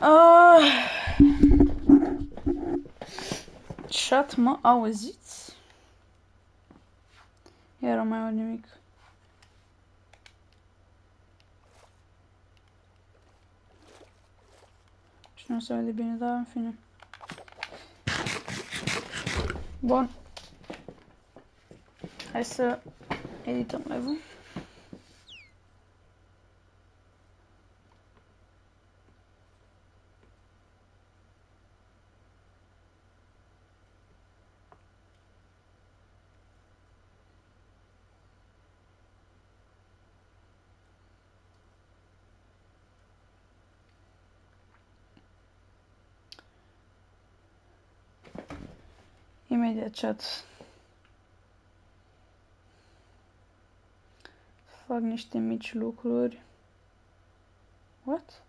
Ah, chat, mă auziți? Iar nu mai aud nimic. Și nu se vede bine, dar în fine. Bun. Hai să edităm live-ul. Imediat chat. Fac niște mici lucruri. What?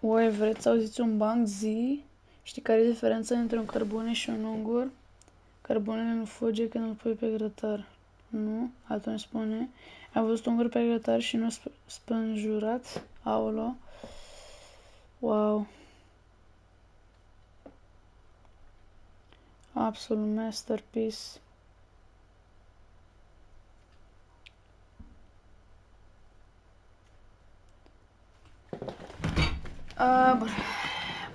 Voi vreți să auziți un banc zi? Știi care e diferența între un cărbune și un ungur? Cărbunele nu fuge când îl pui pe grătar. Nu? Atunci spune. Am văzut ungur pe grătar și nu spânjurat? Aolo. Wow. Absolut masterpiece. Bun.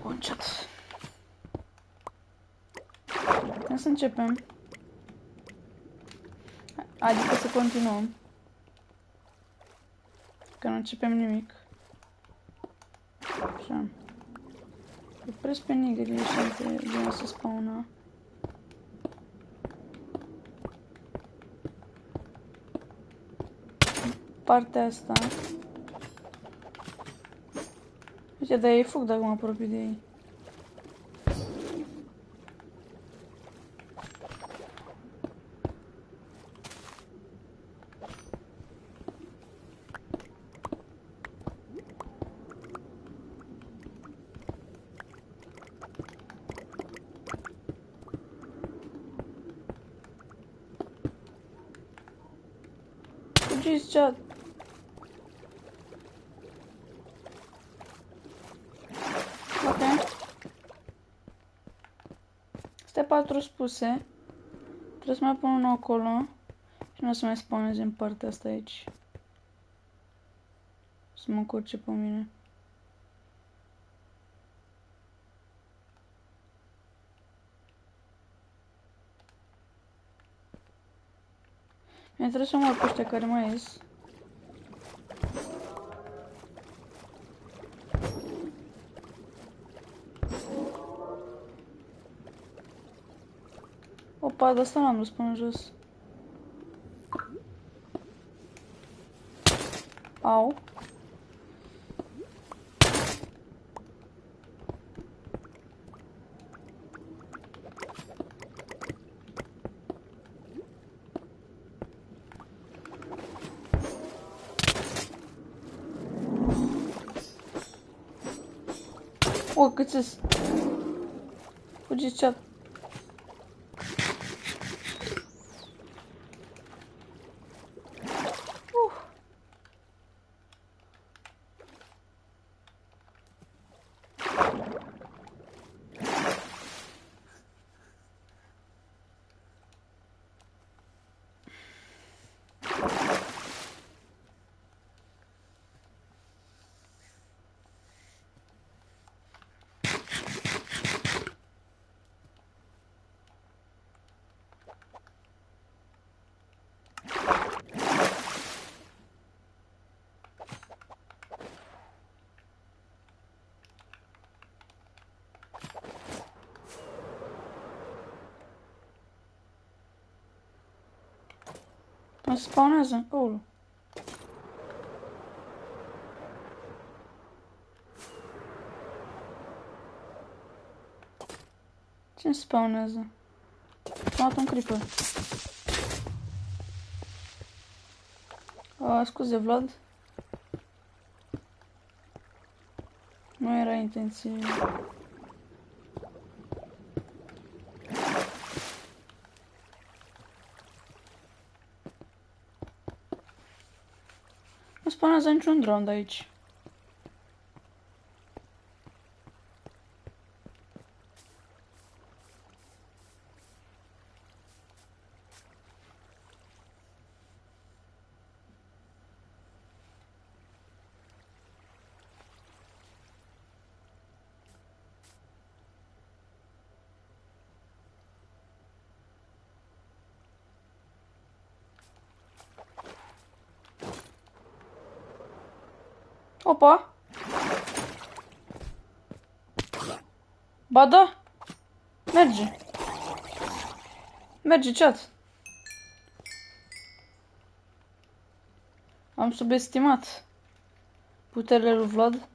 Bun, chat. Când să începem? Adică să continuăm. Că nu începem nimic. Așa. Opresc pe nigării și între să spawna. Partea asta. Uite, dar ei fug dacă mă apropii de ei. Fugiți, chat. Ok. Astea 4 spuse. Trebuie să mai pun unul acolo. Și nu o să mai spawneze în partea asta aici. Să mă încurce pe mine. Bine, trebuie să omor pe ăștia care mai ies. Opa, de asta n-am dus până jos. Au. O, câți-s? Fugiți, chat. Nu se spawnează? Oh. Ce se spawnează? M-a luat un creeper. Scuze, Vlad. Nu era intenție. Nu spawnează niciun drone de aici. Opa! Ba da! Merge! Merge, chat! Am subestimat puterile lui Vlad.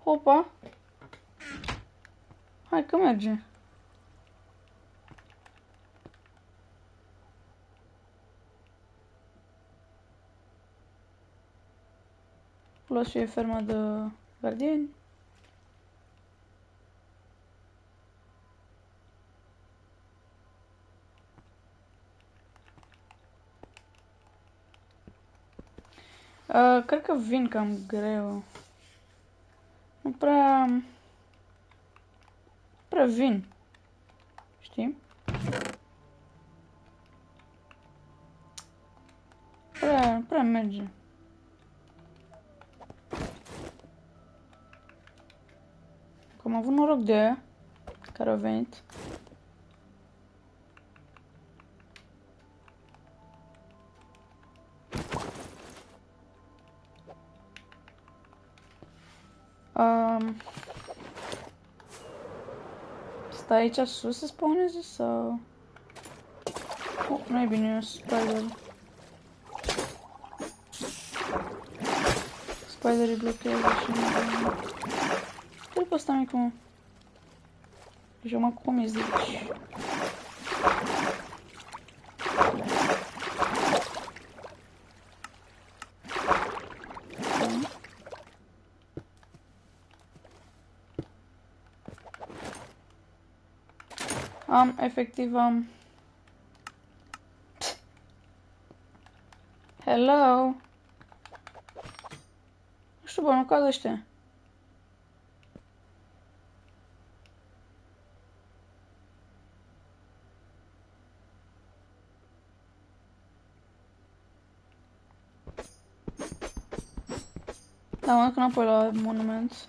Opa! Hai că merge! Plus și e ferma de gardieni. Cred că vin cam greu. Nu prea vin. Știi? Prea merge. Că am avut noroc de aia care au venit. Stai aici sus să spawneze sau... Oh, nu e bine, eu spider. Spiderii blochează și nu... Trebuie pe ăsta mic, mă. Deja m-am comis de aici. Efectiv am... Hello? Nu știu, bă, nu cad ăștia. Da, mă duc înapoi la monument.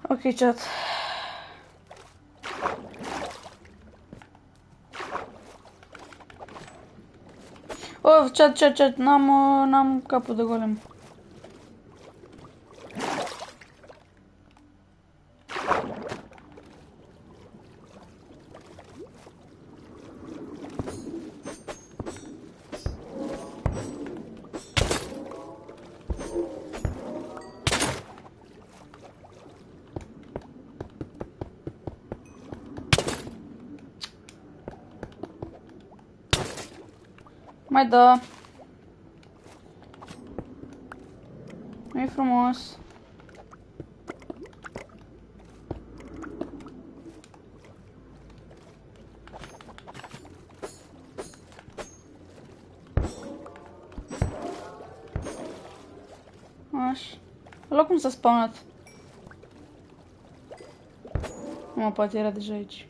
Ok, chat. Oh, chat, n-am capul de golem. Mai da. Nu-i frumos. Așa. Ăla cum s-a spawnat? Mă, poate era deja aici.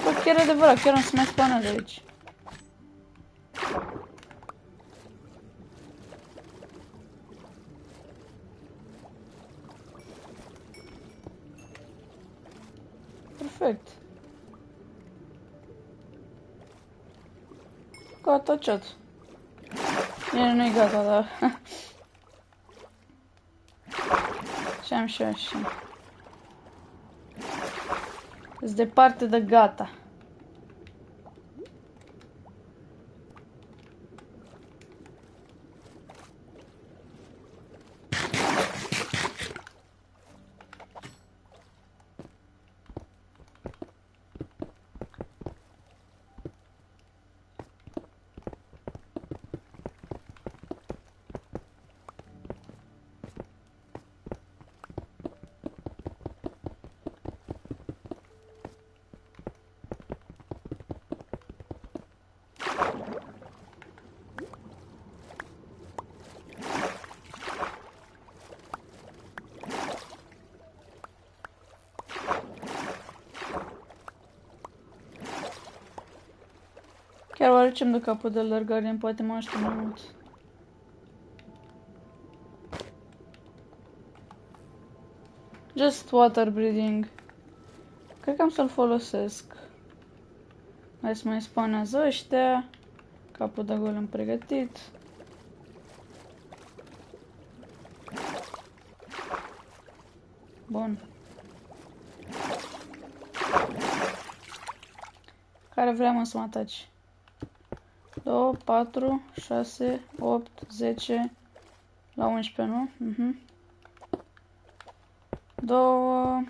Bă, chiar e adevărat, chiar nu se mai spawnează aici. Perfect. Gata, chat. Bine, nu-i gata, dar... Și am și așa. Îs departe de gata. Chiar oare ce-mi dă capul de alergare? Poate mă aștept mai mult. Just water breathing. Cred că am să-l folosesc. Hai să mai spawnează ăștia. Capul de golem pregătit. Bun. Care vreau să mă ataci? 2, 4, 6, 8, 10, la 11, nu? 2,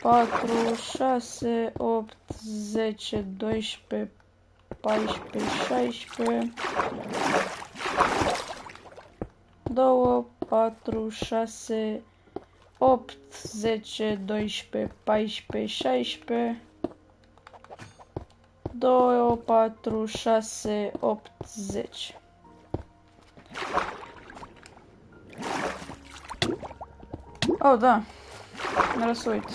4, 6, 8, 10, 12, 14, 16, 2, 4, 6, 8, 10, 12, 14, 16, 2, 4, 6, 8, 10. Oh, da. Vreau să uit.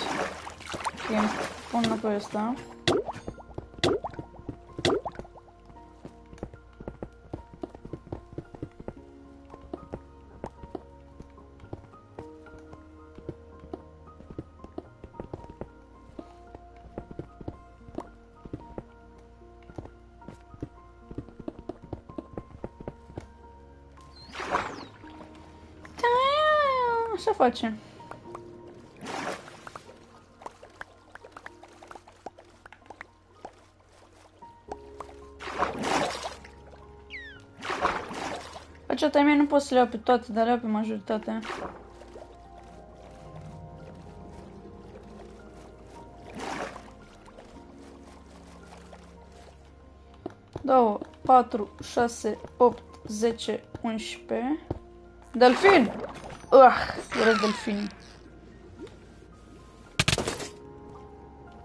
Îmi pun înapoi ăsta. Așa facem. Aceasta mea nu pot să le iau pe toate, dar le iau pe majoritatea. Două, 4, 6, 8, 10, 11. Delfin! Urăsc delfini.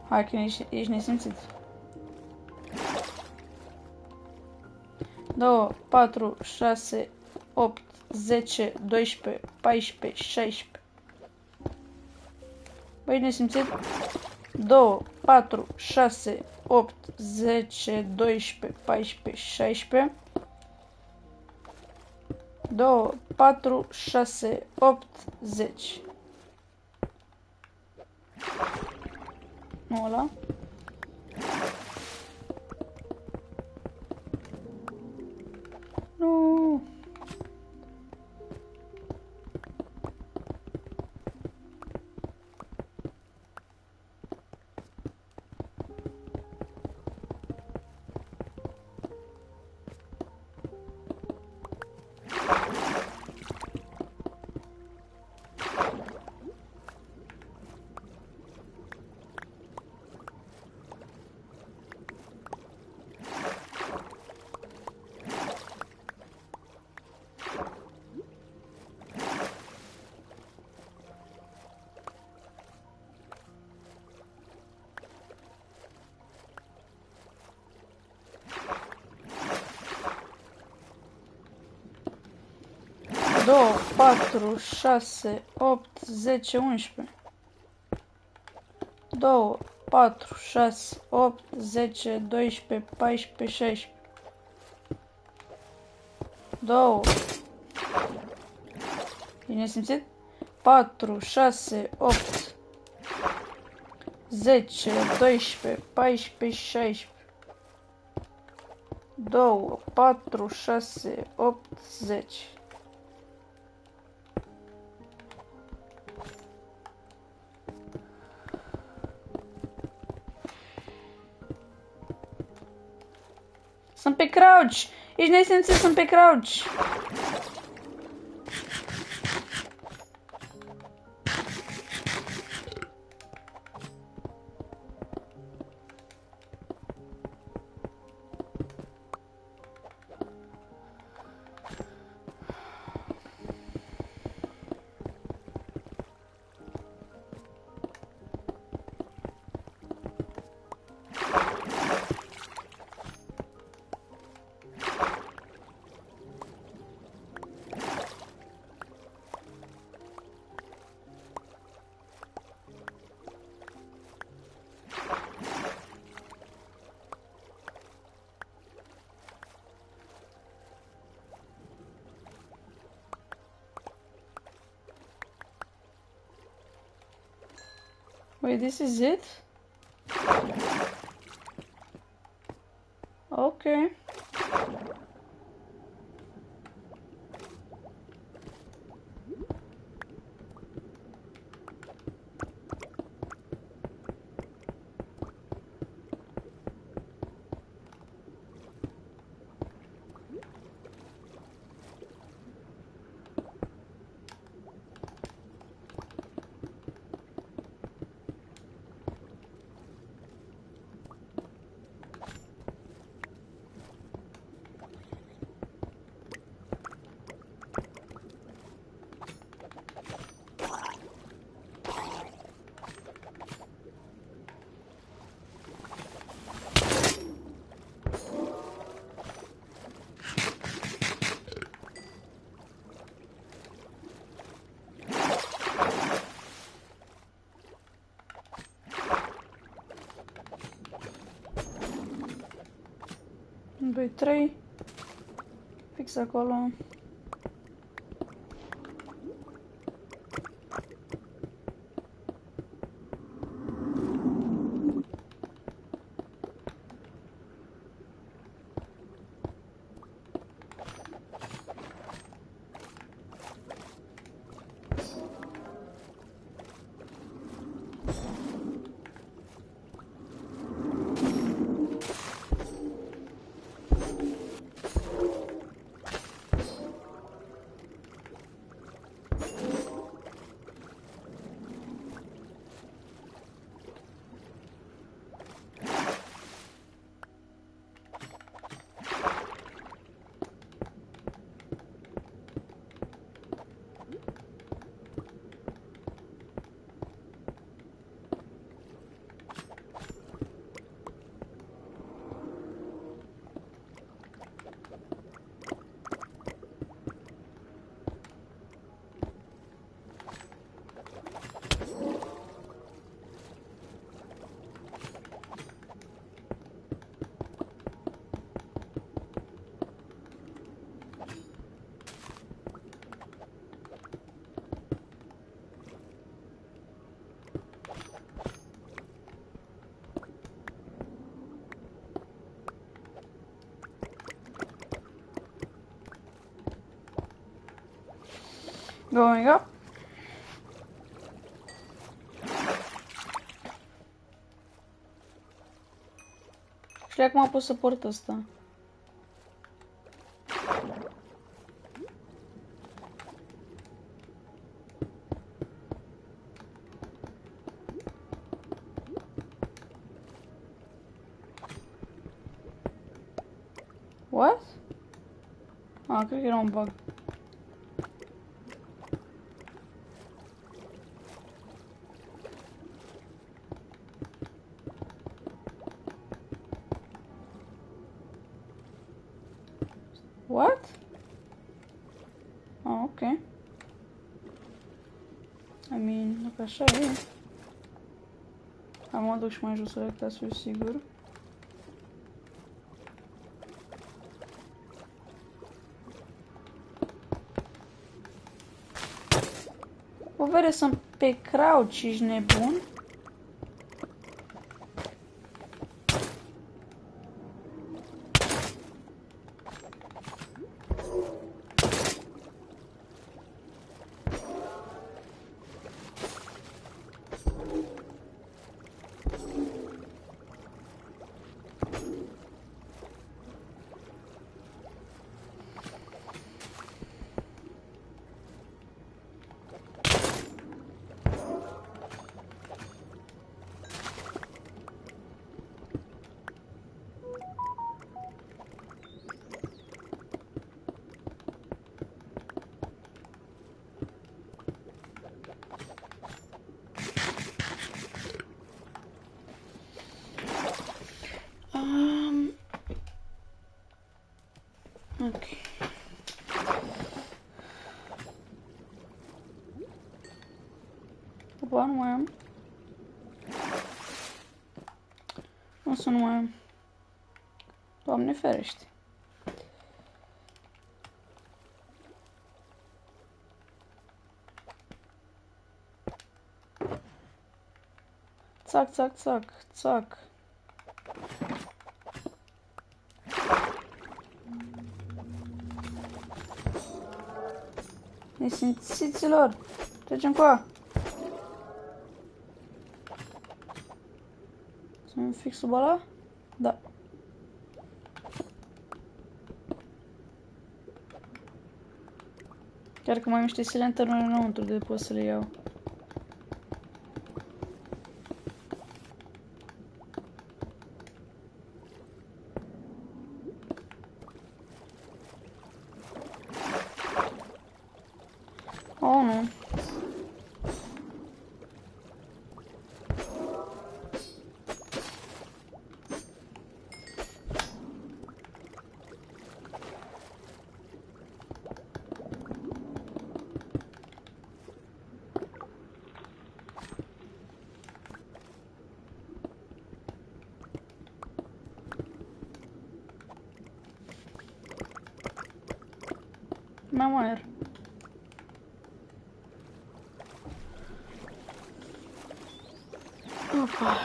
Hai că ești nesimțit. 2, 4, 6, 8, 10, 12, 14, 16. Băi, nesimțit? 2, 4, 6, 8, 10, 12, 14, 16. 2, 4, 6, 8, 10. Nu ăla? Nu. Două, 4, 6, 8, 10, 11. 2, 4, 6, 8, 10, 12, 14, 16. 2. E nesimțit? 4, 6, 8, 10, 12, 14, 16. 2, 4, 6, 8, 10. Sunt pe crouch! Ești nesimțit, sunt pe crouch! Wait, this is it? Okay. Doi, trei. Fix acolo. Going up. Și acum am pus să port ăsta. What? Ah, cred că era un bug. What? Ah, ok. I mean, dacă așa e. Am mă duc și mai jos ca să fiu sigur. bere, sunt pe crouch, ești nebun? Ok. Opa, nu mai am. O să nu mai am. Doamne ferește. Țac, țac, țac, țac. Nesimțiților, trecem cu a. Sunt fix sub ăla? Da. Chiar că mai am niște silentăruri înăuntru de pot să le iau. Oh, nu. Mai aer. Opa.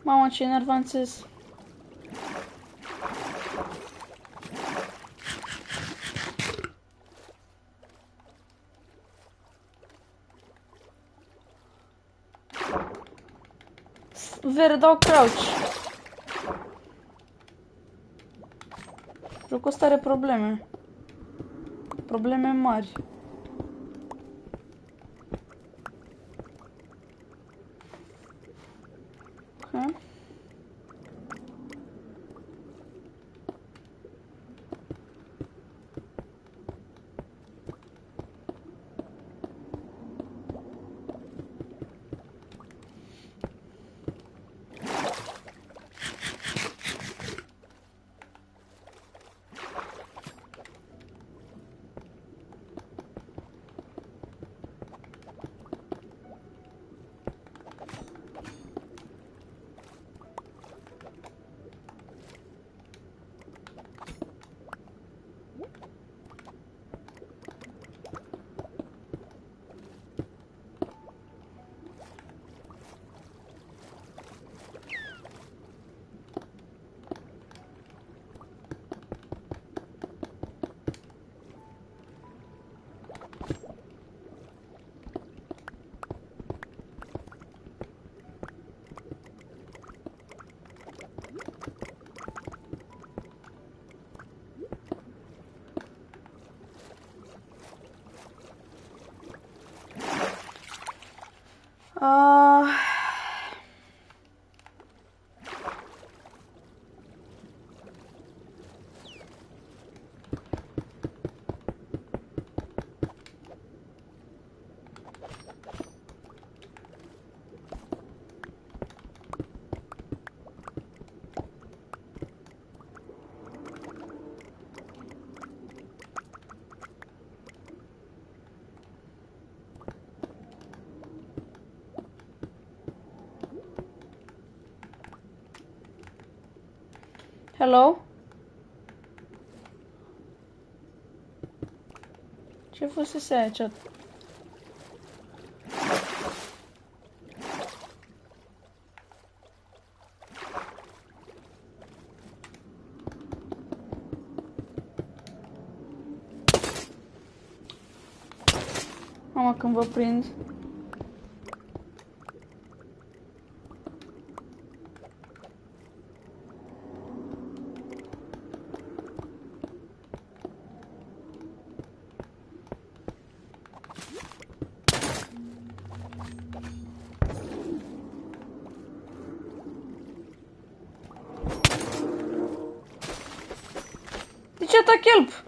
Mamă, ce enervanțez. Vere, dau crouch. Jocul ăsta are probleme. Probleme mari. Ok. Hello? Ce fusese aici? Mama, când vă prind. De ce atac help?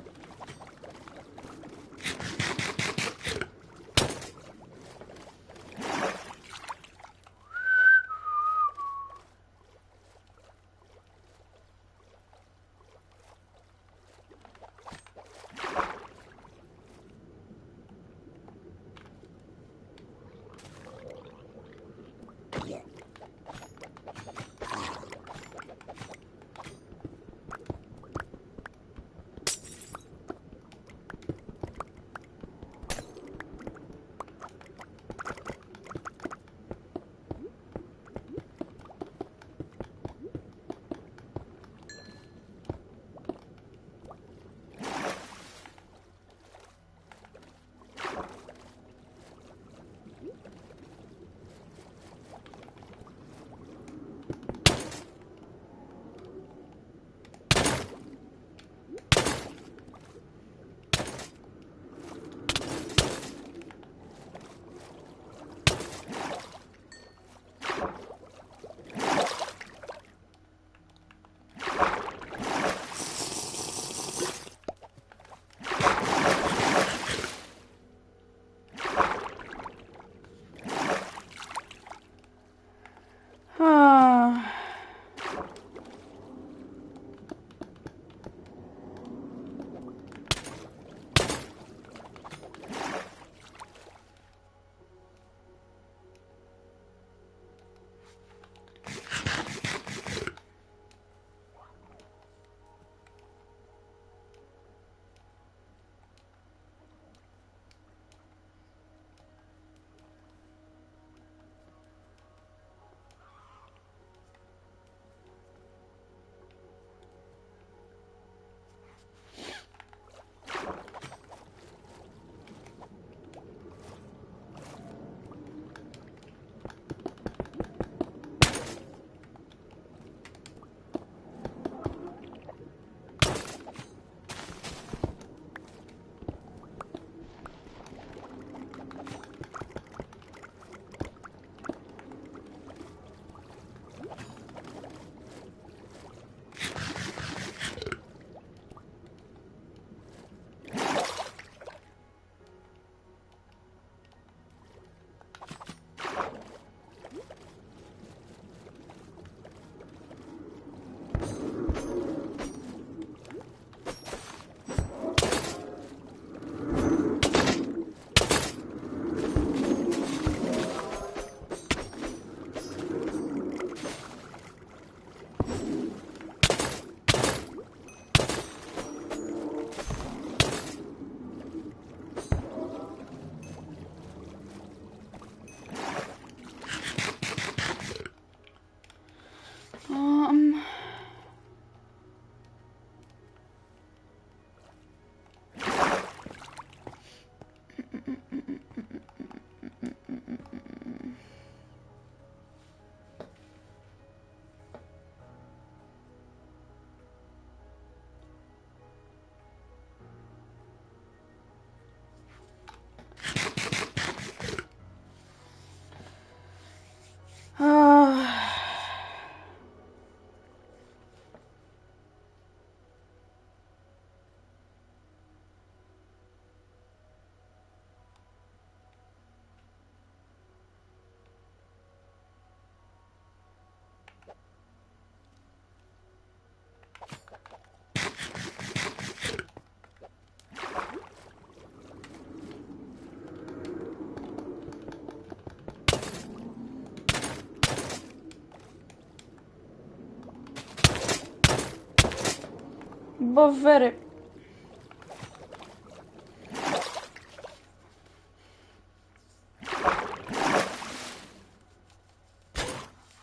Bă, vere.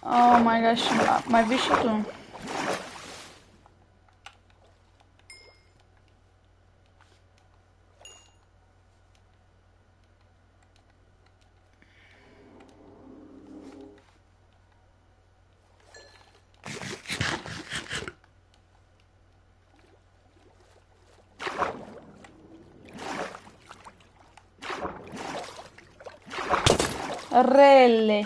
Oh my gosh, mai vii și tu. Rele.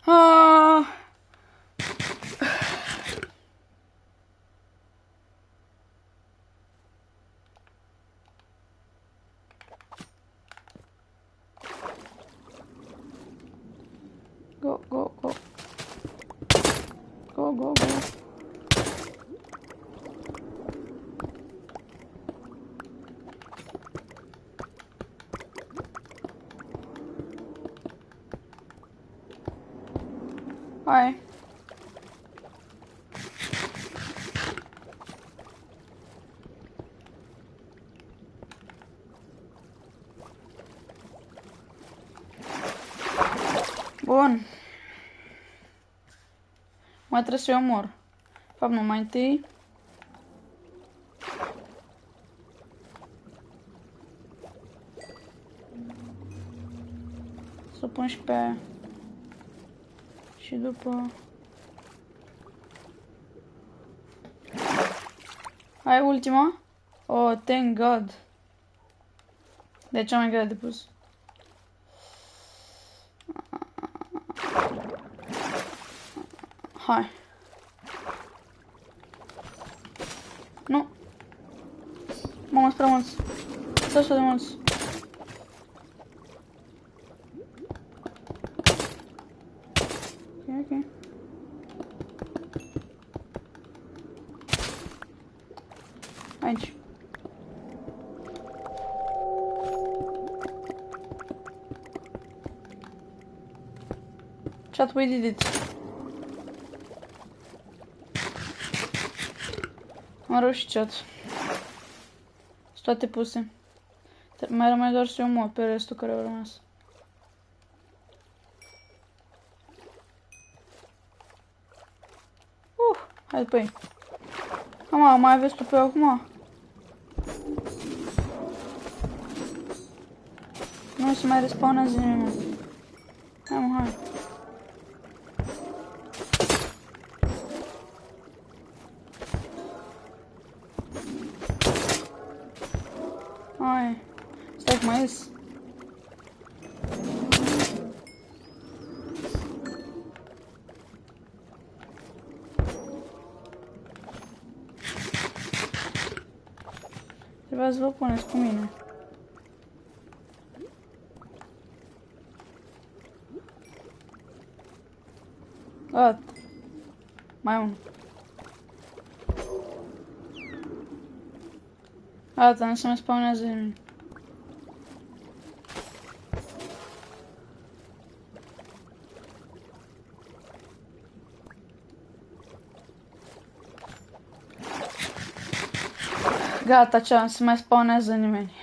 Ah. Go, go, go. Go, go, go. Hai. Bun. Mai trebuie să-i omor. De fapt, nu, mai întâi. Să o pun și pe aia. Și după... Hai, ultima. Oh, thank God. De cea mai grea de pus. Hai. Nu. Mamă, spre mulți. Stă așa de mulți. Ok, ok. Aici. Chat, we did it. Am reușit, chat. Sunt toate puse. Mai rămâne doar să-i omor pe restul care au rămas. Hai după ei. Mama, mai aveți tu pe acum? Nu se mai respawnează nimeni. Hai, mă, hai. Hai. Stai că mai ies. Trebuia să vă puneți cu mine. Gata. Mai unul. Gata, nu se mai spawnează nimeni. Gata, cea, nu se mai spawnează nimeni.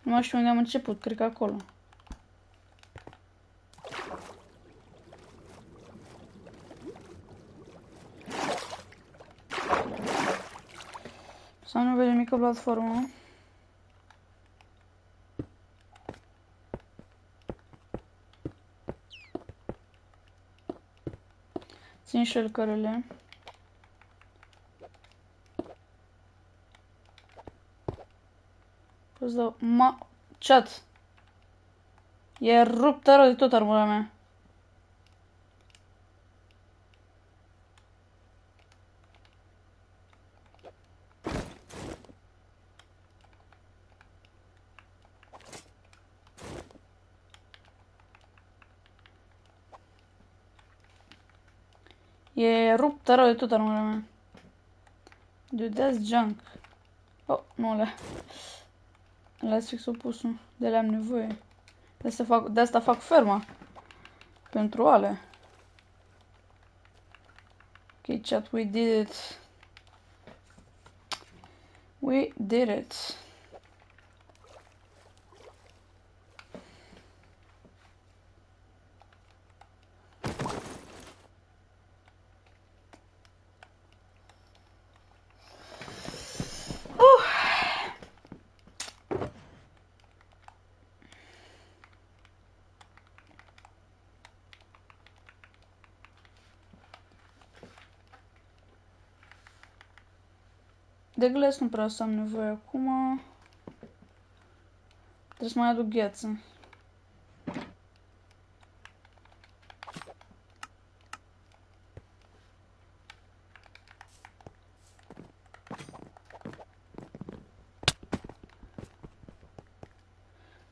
Nu mai știu unde am început, cred că acolo. Să nu vede mică platformă. Țin șelcărele. Îți dau... Chat! E ruptă rău de tot armura mea. E ruptă rău de tot armura mea. Dude, that's junk. Oh, nu le. Ăla-s fix opusul. De-alea am nevoie. De asta fac ferma. Pentru alea. Ok, chat, we did it. We did it. De gles nu prea o să am nevoie acum. Trebuie să mai aduc gheață.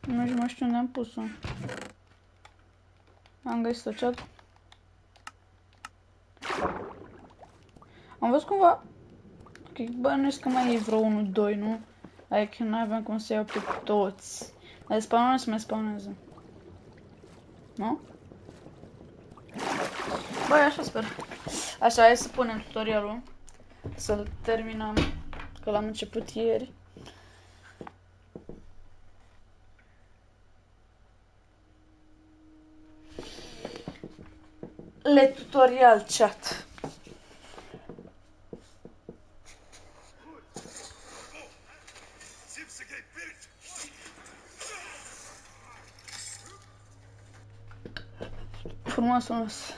Nu mai știu unde am pus-o. Am găsit-o, chat. Am văzut cumva... Ok, bănuiesc că mai e vreo 1-2, nu? Adică nu aveam cum să iau pe toți. Dar spawnul să mai spawneze. Nu? Băi, așa sper. Așa, hai să punem tutorialul. Să-l terminăm. Că l-am început ieri. Le tutorial chat. Frumos, frumos.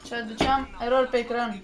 Ce aduceam? Error pe ecran.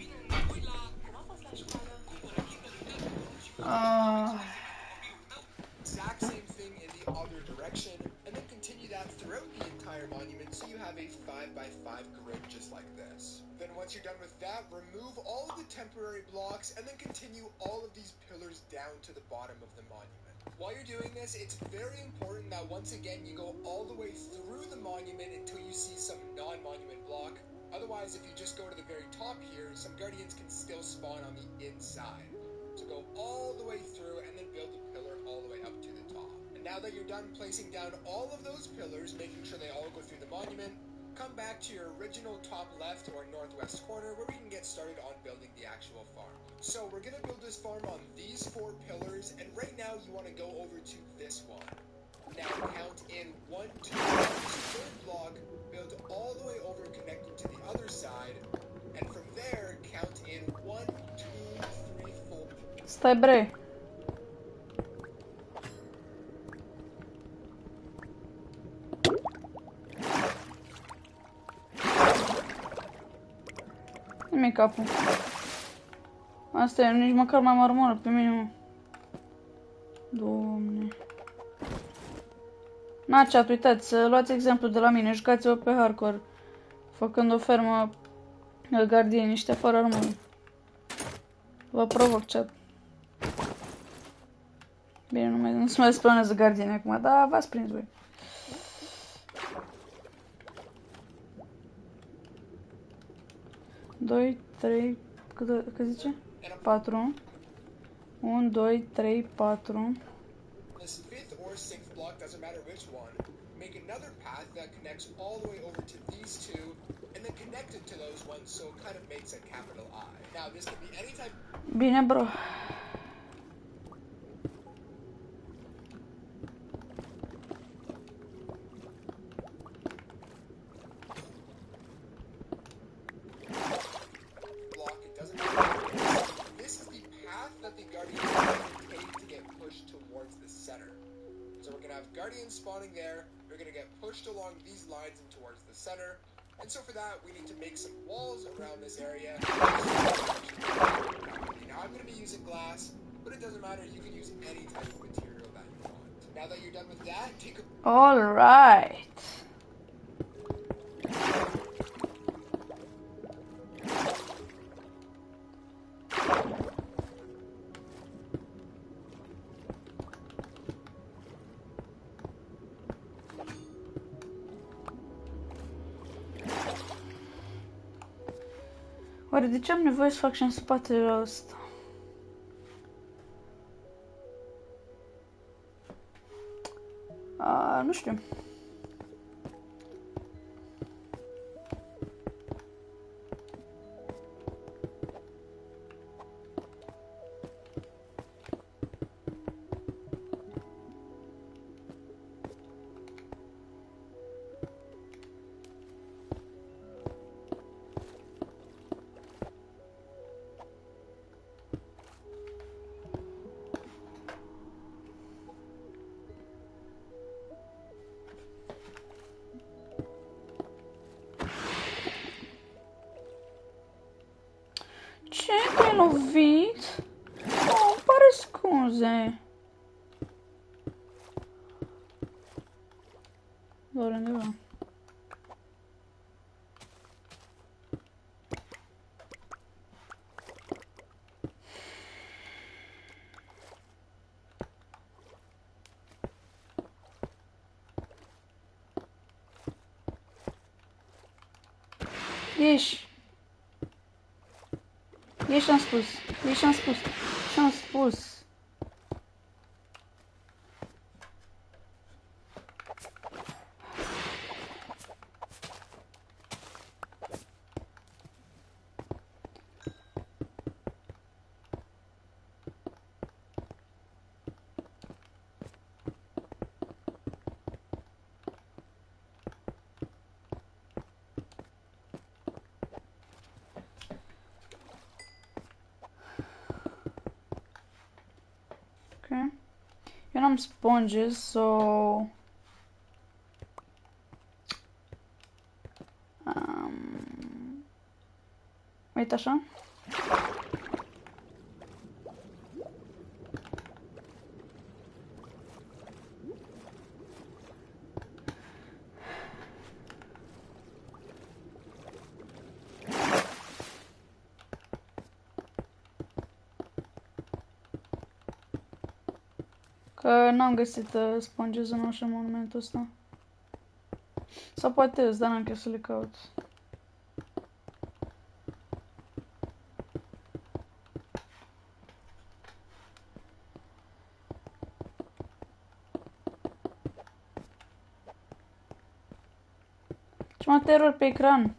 Exact same thing in the other direction, and then continue that throughout the entire monument so you have a 5x5 grid just like this. Then once you're done with that, remove all of the temporary blocks and then continue all of these pillars down to the bottom of the monument. While you're doing this, it's very important that once again you go all the way through the monument until you see some non-monument block. Otherwise, if you just go to the very top here, some guardians can still spawn on the inside. So go all the way through and then build the pillar all the way up to the top. And now that you're done placing down all of those pillars, making sure they all go through the monument, come back to your original top left or northwest corner where we can get started on building the actual farm. So we're going to build this farm on these 4 pillars, and right now you want to go over to this one. Now count in 1, 2, 3rd block, build all the way over connecting to the other side, and from there count in 1, 2, 3, 4. Stai, bre. Nimic capul. Asta e, nici măcar m-am armorat pe mine, mă. Doamne. Na, chat, uitați, să luați exemplu de la mine, jucați-vă pe hardcore, făcând o fermă gardieni ăștia fără armură. Vă provoc, chat. Bine, nu se mai spawnează gardieni acum, dar v-ați prins voi. Doi, trei, cât zice? 4. 1, 2, 3, 4. This 5th or 6th block, doesn't matter which one, make another path that connects all the way over to these 2 and then connect it to those ones so it kind of makes a capital I. Now this can be any type. Bine, bro. Block, it doesn't matter. This is the path that the guardians take to get pushed towards the center. So we're going to have guardians spawning there. They're going to get pushed along these lines and towards the center. And so for that, we need to make some walls around this area. Now I'm going to be using glass, but it doesn't matter. You can use any type of material that you want. Now that you're done with that, take a... All right. Oare de ce am nevoie să fac și în spatele ăsta? Nu știu. Ce te-ai lovit? Oh, îmi pare scuze. Doar undeva. Ieși. Ieși, am spus. Ieși, am spus. Și-am spus. Ok. Eu n-am sponges, so... Uite așa. Că n-am găsit sponges în așa monumentul ăsta. Sau poate îți, dar n-am chef să le caut. Ce mă teror pe ecran?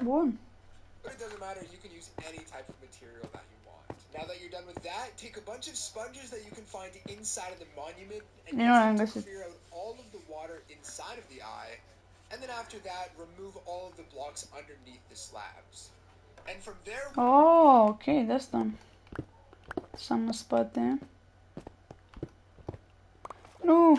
Bun. But it doesn't matter, you can use any type of material that you want. Now that you're done with that, take a bunch of sponges that you can find inside of the monument and Eu nu use am them to găsit. clear out all of the water inside of the eye. And then after that, remove all of the blocks underneath the slabs. And from there... Oh, ok, de asta. Să în spate. Nu!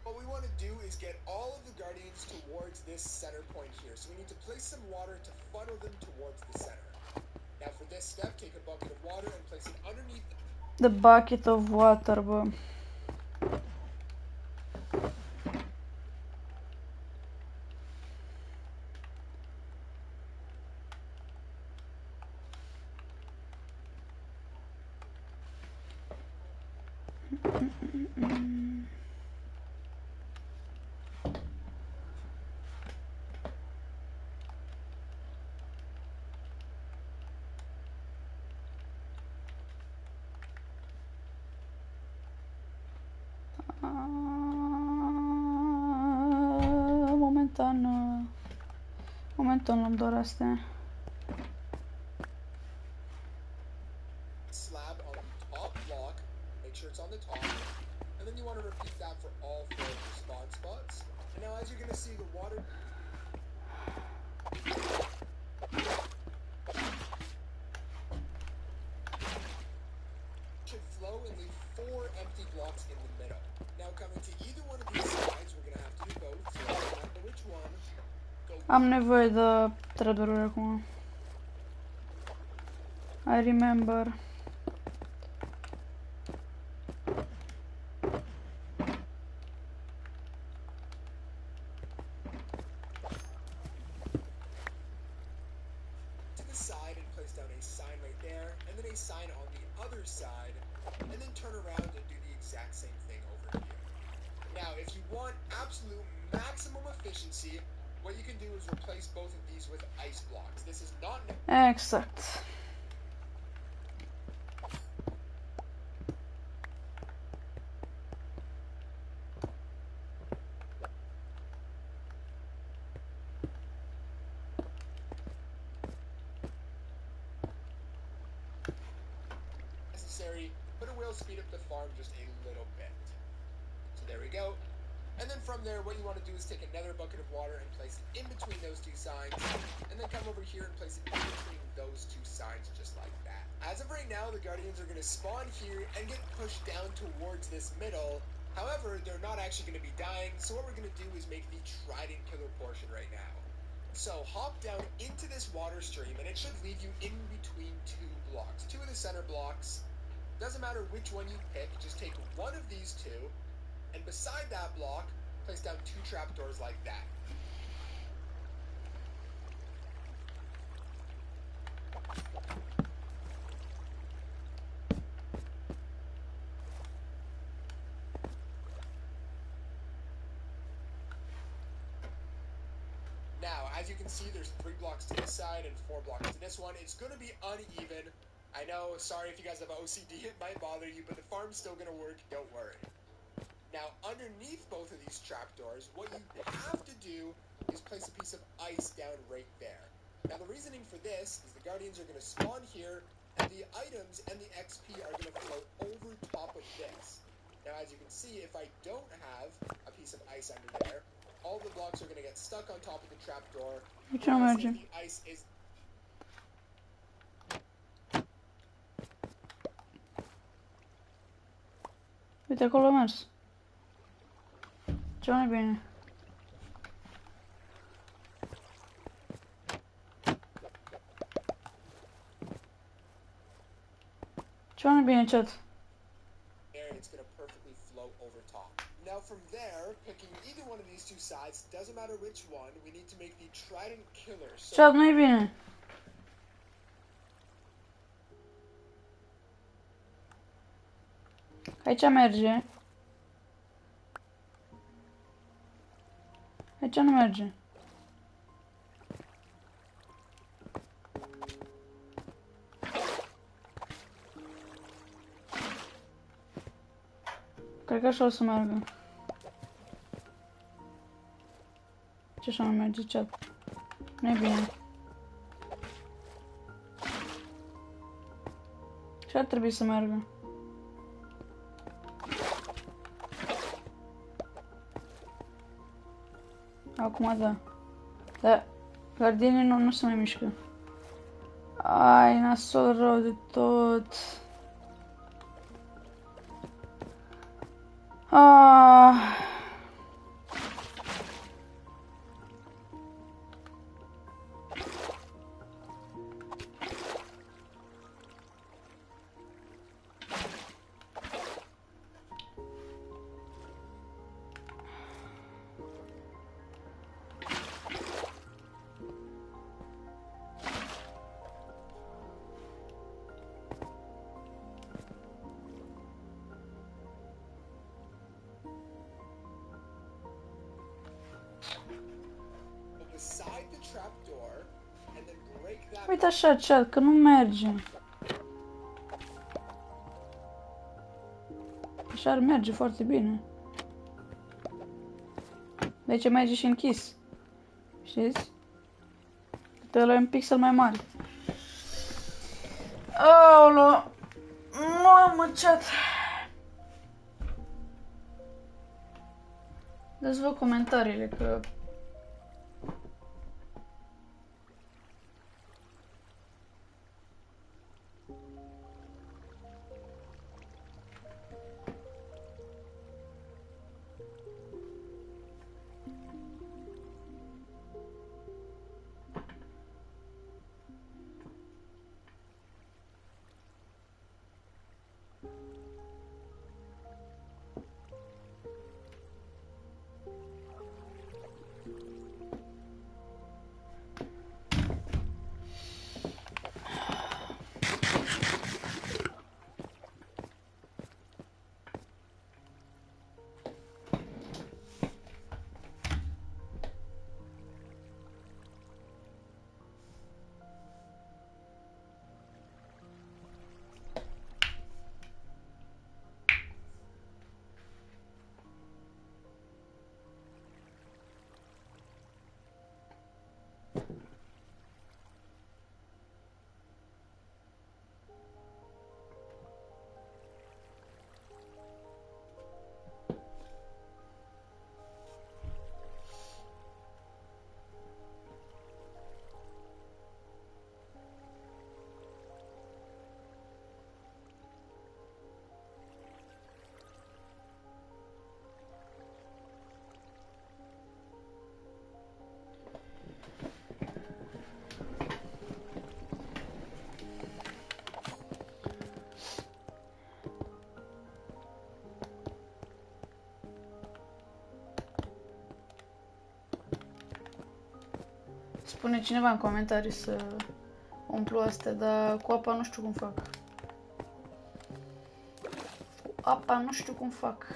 What we want to do is get all of the guardians towards this center point here. So we need to place some water to funnel them towards the center. Now for this step, take a bucket of water and place it underneath The bucket of water, bă. Momentan luăm doar astea. slab on the top block, make sure it's on the top, and then you want to repeat that for all 4 of your spawn spots. And now as you're going to see, the water flow and leave 4 empty blocks in the middle. Now coming to either one of these sides, we're gonna have to do both, so if you remember which one, go Am block. nevoie de thread-uri acum. I remember. To the side and place down a sign right there, and then a sign on the other side, and then turn around and do the exact same thing over here. Now, if you want absolute maximum efficiency, what you can do is replace both of these with ice blocks. This is not Exact. necessary, but it will speed up the farm just a little bit. So there we go. And then from there, what you want to do is take another bucket of water and place it in between those two signs, and then come over here and place it in between those two signs just like that. As of right now, the Guardians are going to spawn here and get pushed down towards this middle. However, they're not actually going to be dying, so what we're going to do is make the Trident Killer portion right now. So hop down into this water stream, and it should leave you in between 2 blocks. 2 of the center blocks. Doesn't matter which one you pick, just take one of these 2, and beside that block, place down 2 trapdoors like that. Now, as you can see, there's 3 blocks to this side and 4 blocks to this one. It's going to be uneven. I know, sorry if you guys have OCD, it might bother you, but the farm's still going to work, don't worry. Now, underneath both of these trapdoors, what you have to do is place a piece of ice down right there. Now, the reasoning for this is the Guardians are going to spawn here, and the items and the XP are going to float over top of this. Now, as you can see, if I don't have a piece of ice under there, all the blocks are going to get stuck on top of the trapdoor, Ce whereas if merge? the ice is... Uite, acolo a mers. Ceva nu bine. Ceva nu bine, chat. It's going to perfectly float over top. Now from there, picking either one of these 2 sides, doesn't matter which one, we need to make the Trident Killer. So Chat, nu-i bine. Aici merge. Aici nu merge. Cred că așa o să meargă. Ce așa nu merge, chat? Nu-i bine. Ce ar trebui să meargă? Acum da. Da. Gardienii nu se mai mișcă. Ai, nasol rău de tot. Ah. beside the trapdoor, and then break that. Uite așa, chat, că nu merge. Așa ar merge foarte bine. De aici merge și închis. Știți? Câte ăla e un pixel mai mare. Aolo! Mamă, chat! Dați vă comentariile că... Spune cineva în comentarii să umplu astea, dar cu apa nu știu cum fac. Cu apa nu știu cum fac.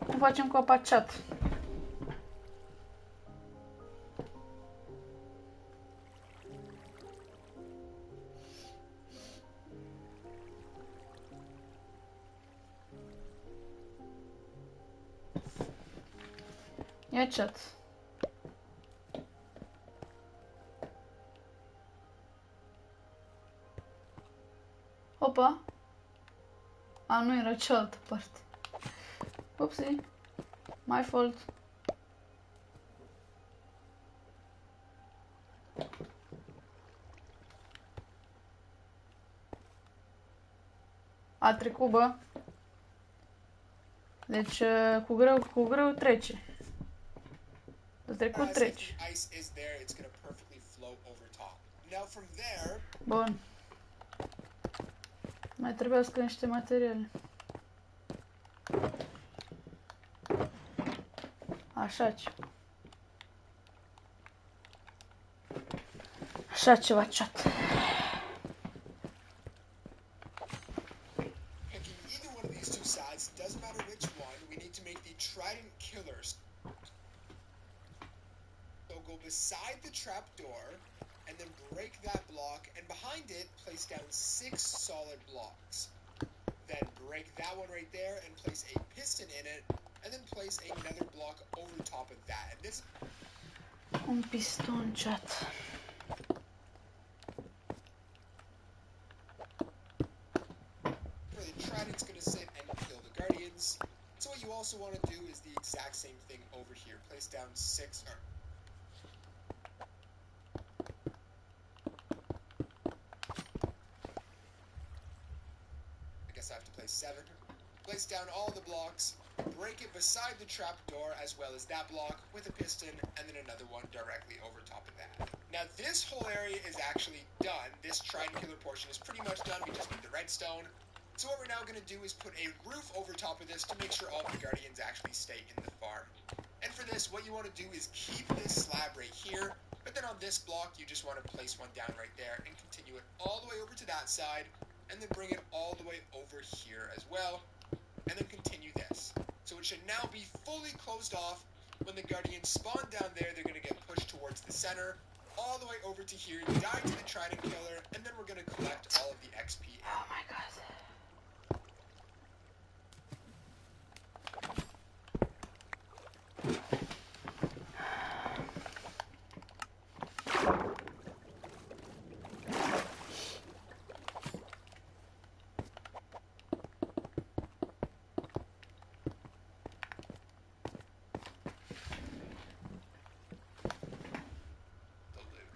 Cum facem cu apa chat? Ia chat. Opa. A, nu era cealaltă parte. Upsi. My fault. A trecut, bă. Deci, cu greu trece. A trecut, treci. Bun. Mai trebuiască niște materiale. Așa ceva. Așa ceva, chat. Beside the trapdoor, and then break that block, and behind it, place down 6 solid blocks. Then break that one right there, and place a piston in it, and then place another block over top of that. And this Un piston, chat. where the trident's going to sit and kill the guardians. So what you also want to do is the exact same thing over here. Place down 6... I have to place 7. Place down all the blocks, break it beside the trapdoor as well as that block with a piston, and then another one directly over top of that. Now this whole area is actually done. This trident killer portion is pretty much done. We just need the redstone. So what we're now going to do is put a roof over top of this to make sure all the guardians actually stay in the farm. And for this, what you want to do is keep this slab right here, but then on this block you just want to place one down right there and continue it all the way over to that side, and then bring it all the way over here as well, and then continue this. So it should now be fully closed off. When the guardians spawn down there, they're going to get pushed towards the center, all the way over to here, die to the trident killer, and then we're going to collect all of the XP. Oh my god.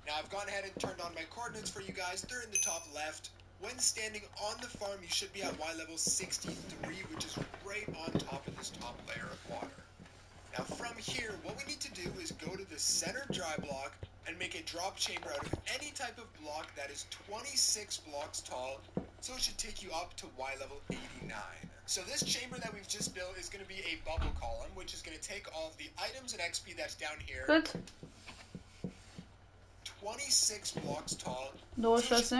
Now I've gone ahead and turned on my coordinates for you guys. They're in the top left. When standing on the farm, you should be at Y level 63, which is right on top of this top layer of water. Now from here, what we need to do is go to the center dry block and make a drop chamber out of any type of block that is 26 blocks tall, so it should take you up to Y level 89. So this chamber that we've just built is going to be a bubble column, which is going to take all of the items and XP that's down here. Cât? 26 blocks tall. 26.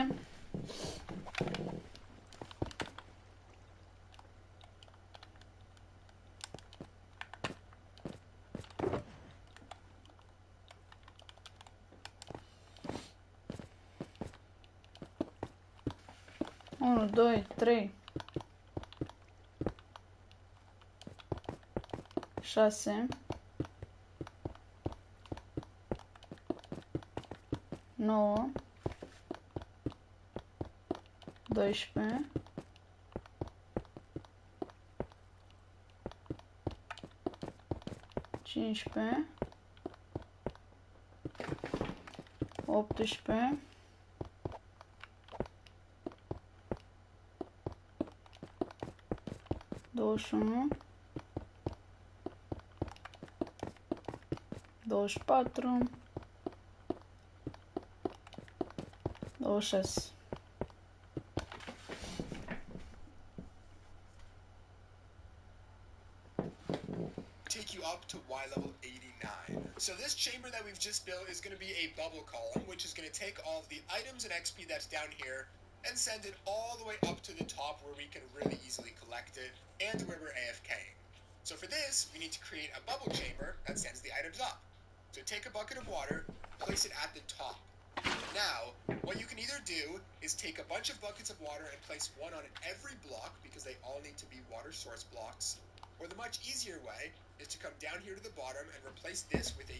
Unu, doi, trei. 6. 9. 12. 15. 18. 21. 24. 26. take you up to Y level 89. So this chamber that we've just built is going to be a bubble column, which is going to take all of the items and XP that's down here and send it all the way up to the top where we can really easily collect it and where we're AFKing. So for this, we need to create a bubble chamber that sends the items up. So take a bucket of water, place it at the top. Now, what you can either do is take a bunch of buckets of water and place one on every block because they all need to be water source blocks, or the much easier way is to come down here to the bottom and replace this with a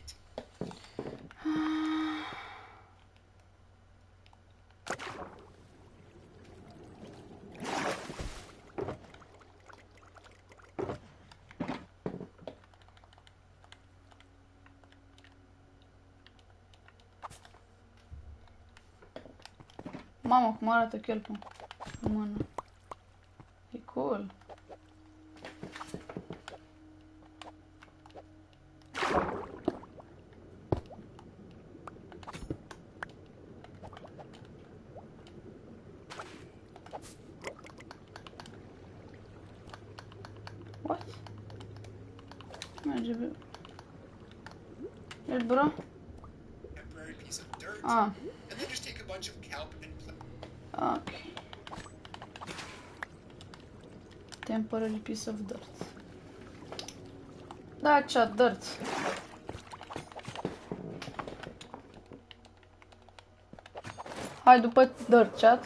Mamă, cum arată chelpul în mână. E cool. What? Merge, ești bro? temporary piece of dirt, Ah, and then just take a bunch of kelp and ok. Temporary piece of dirt. Da, chat, dirt. Hai după dirt, chat.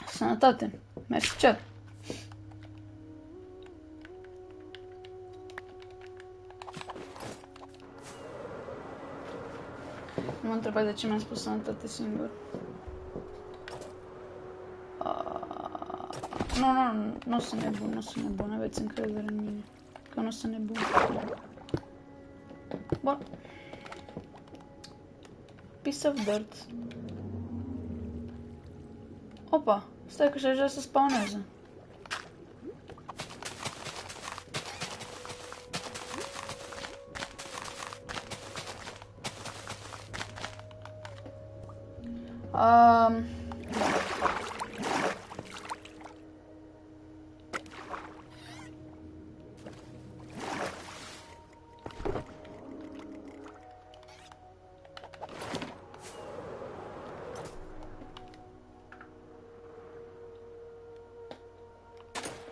Sănătate. Mersi, chat. Nu mă întrebai de ce mi-am spus sănătate singur. Nu sunt nebun, nu sunt nebun, aveți încredere în mine. Că nu sunt nebun. Bun. Piece of dirt. Opa, stai că și-aș vrea să spawneze.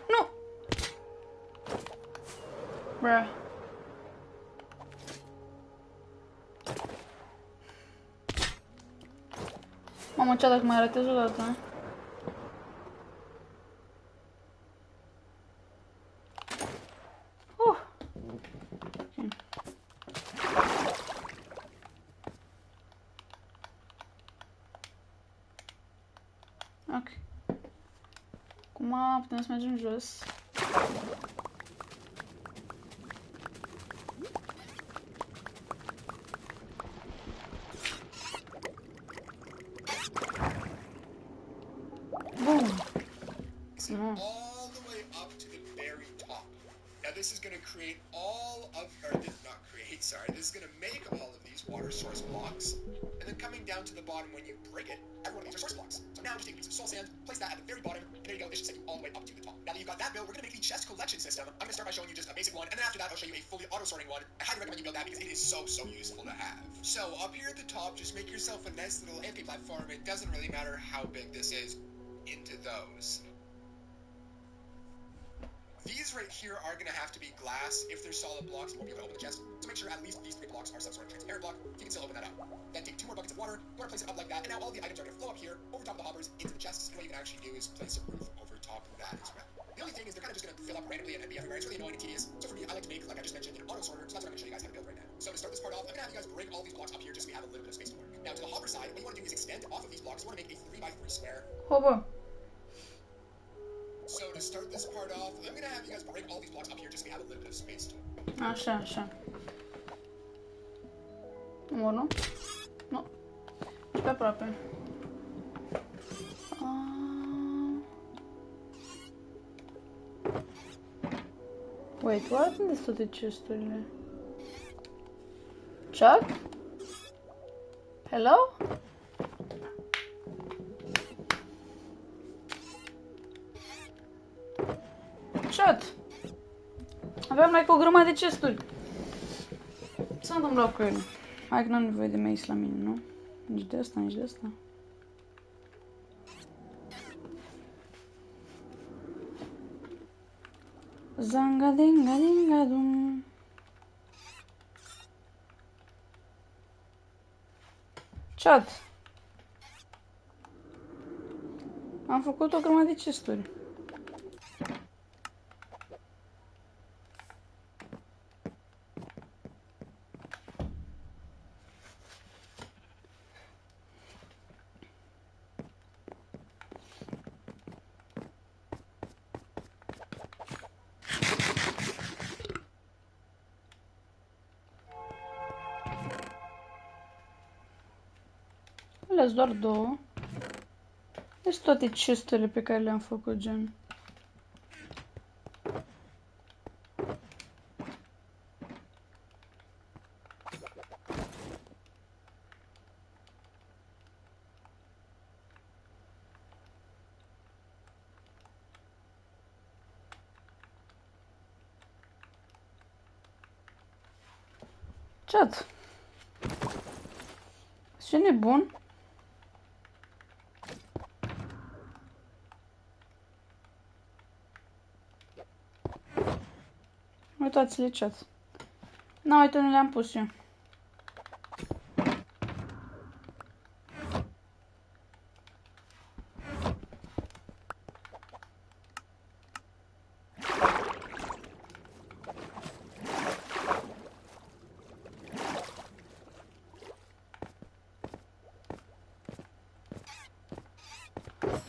Nu! Bruh. Mamă, cea dacă mai ratez o dată. Ok. Acum putem să mergem jos. Boom. all the way up to the very top. Now this is going to create all of, or not create, sorry, this is going to make all of these water source blocks, and then coming down to the bottom when you break it, every one of these are source blocks. So now just take a piece of soul sand, place that at the very bottom, and there you go, this should send you all the way up to the top. Now that you've got that built, we're going to make the chest collection system. I'm going to start by showing you just a basic one, and then after that I'll show you a fully auto-sorting one. I highly recommend you build that because it is so useful to have. So up here at the top, just make yourself a nice little AFK platform. It doesn't really matter how big this is into those. These right here are going to have to be glass. If they're solid blocks, you won't be able to open the chest. So make sure at least these 3 blocks are some sort of transparent block. You can still open that up. Then take 2 more buckets of water. You want to place it up like that. And now all the items are going to flow up here, over top of the hoppers, into the chests. And what you can actually do is place a roof over top of that as well. The only thing is they're kind of just going to fill up randomly and be everywhere. It's really annoying and tedious. So for me, I like to make, like I just mentioned, an auto sorter. So that's what I'm going to show you guys how to build right now. So to start this part off, I'm going to have you guys break all these blocks up here just so we have a little bit of space to work. Now to the hopper side, what you want to do is extend off of these blocks. You want to make a 3x3 square. Hopper. So to start this part off, I'm going to have you guys break all these blocks up here just so we have a little bit of space to work. Așa, așa. Nu, nu? Nu. E pe aproape. Wait, what? Unde sunt toate chesturile? Chat? Hello? Chat. Aveam like o grămadă de chesturi. Ce s-a întâmplat cu ele? Hai că n-am nevoie de mace la mine, nu? Nici de asta, nici de asta. Zanga dinga dinga dum. Chat. Am făcut o grămadă de chesturi. Alea-s doar două. Deci toate chesturile pe care le-am făcut, gen. Chat. Ce nebun. Uitați-le chat. Na, uite, nu le-am pus eu.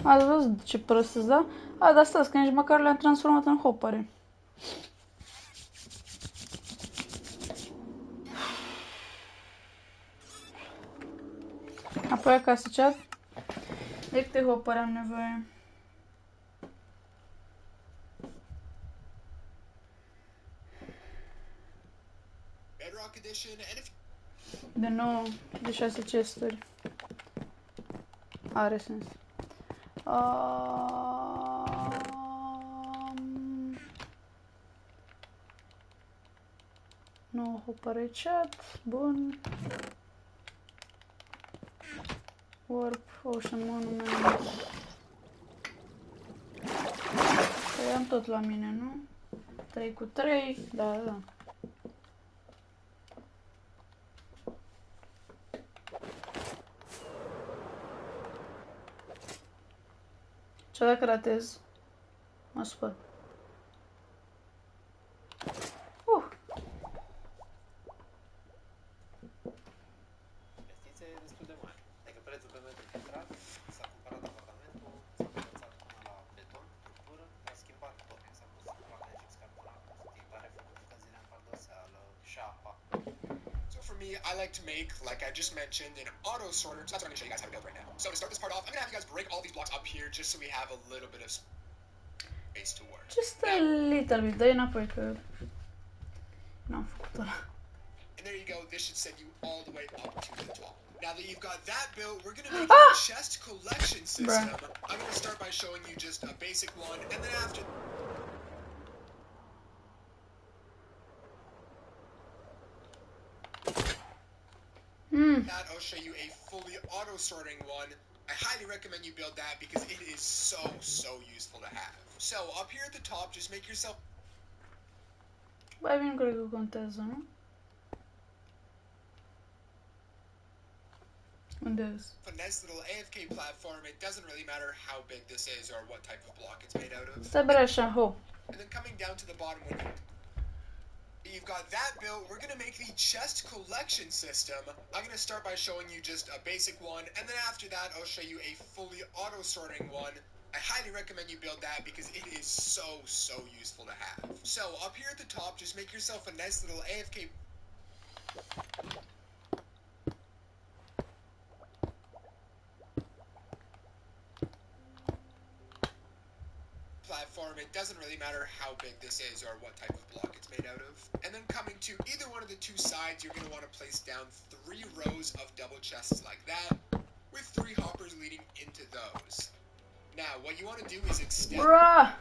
Ați văzut ce prost da? A, dar stați, că nici măcar le-am transformat în hopare. Apoi acasă, chat. De câte hopare am nevoie? Bedrock Edition, and if De nou, de 6 chesturi. Are sens. Nu, hopare chat. Bun. Warp, Ocean Monument. Păi am tot la mine, nu? 3 cu 3, da, da. Ce dacă ratez? Mă supăr. Investiție e destul de mare. Adică prețul pe metru pătrat, s-a cumpărat apartamentul, s-a curățat până la beton, structură, s-a schimbat tot. S-a pus placa de fix carbonat, stipare, făcută zile în pardoseală, șapa. So for me, I like to make, like I just mentioned, an auto sorter. So that's what I'm going to show you guys how to build right now. So to start this part off, I'm going to have you guys break all these blocks up here just so we have a little bit of space to work. Just a little bit, dă-i înapoi că n-am făcut ăla. And there you go, this should send you all the way up to the top. Now that you've got that built, we're going to make a chest collection system. I'm going to start by showing you just a basic one, and then after that, I'll show you a fully auto-sorting one. I highly recommend you build that because it is so useful to have. So, up here at the top, just make yourself Băi, bine, cred că contează, nu? Unde e? a nice little AFK platform. It doesn't really matter how big this is or what type of block it's made out of. Stai bere așa, ho. And then coming down to the bottom, when you've got that built, we're going to make the chest collection system. I'm going to start by showing you just a basic one, and then after that, I'll show you a fully auto-sorting one. I highly recommend you build that because it is so useful to have. So, up here at the top, just make yourself a nice little AFK platform. platform, it doesn't really matter how big this is or what type of block it's made out of. And then coming to either one of the two sides, you're going to want to place down 3 rows of double chests like that, with 3 hoppers leading into those. Now, what you want to do is extend... Bruh!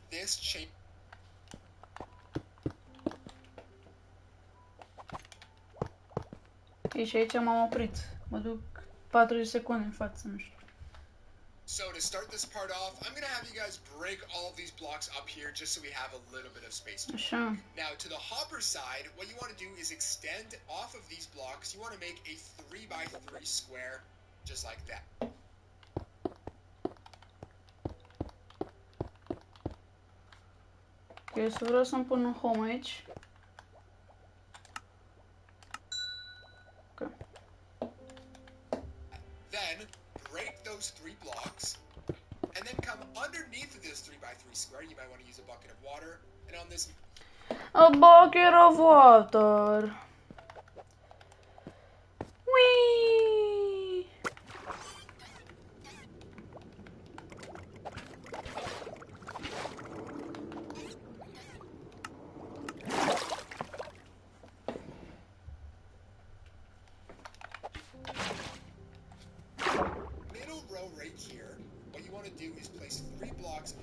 This chain... E și aici m-am oprit. Mă duc 40 secunde în față, nu știu. So to start this part off, I'm going to have you guys break all of these blocks up here just so we have a little bit of space to Așa. work. Now to the hopper side, what you want to do is extend off of these blocks. You want to make a 3x3 square just like that. Ok, să vreau să-mi pun un home aici. Ok. Then break those 3 blocks and then come underneath of this 3x3 square. You might want to use a bucket of water, and on this... A bucket of water. Whee! middle row right here, what you want to do is place 3 blocks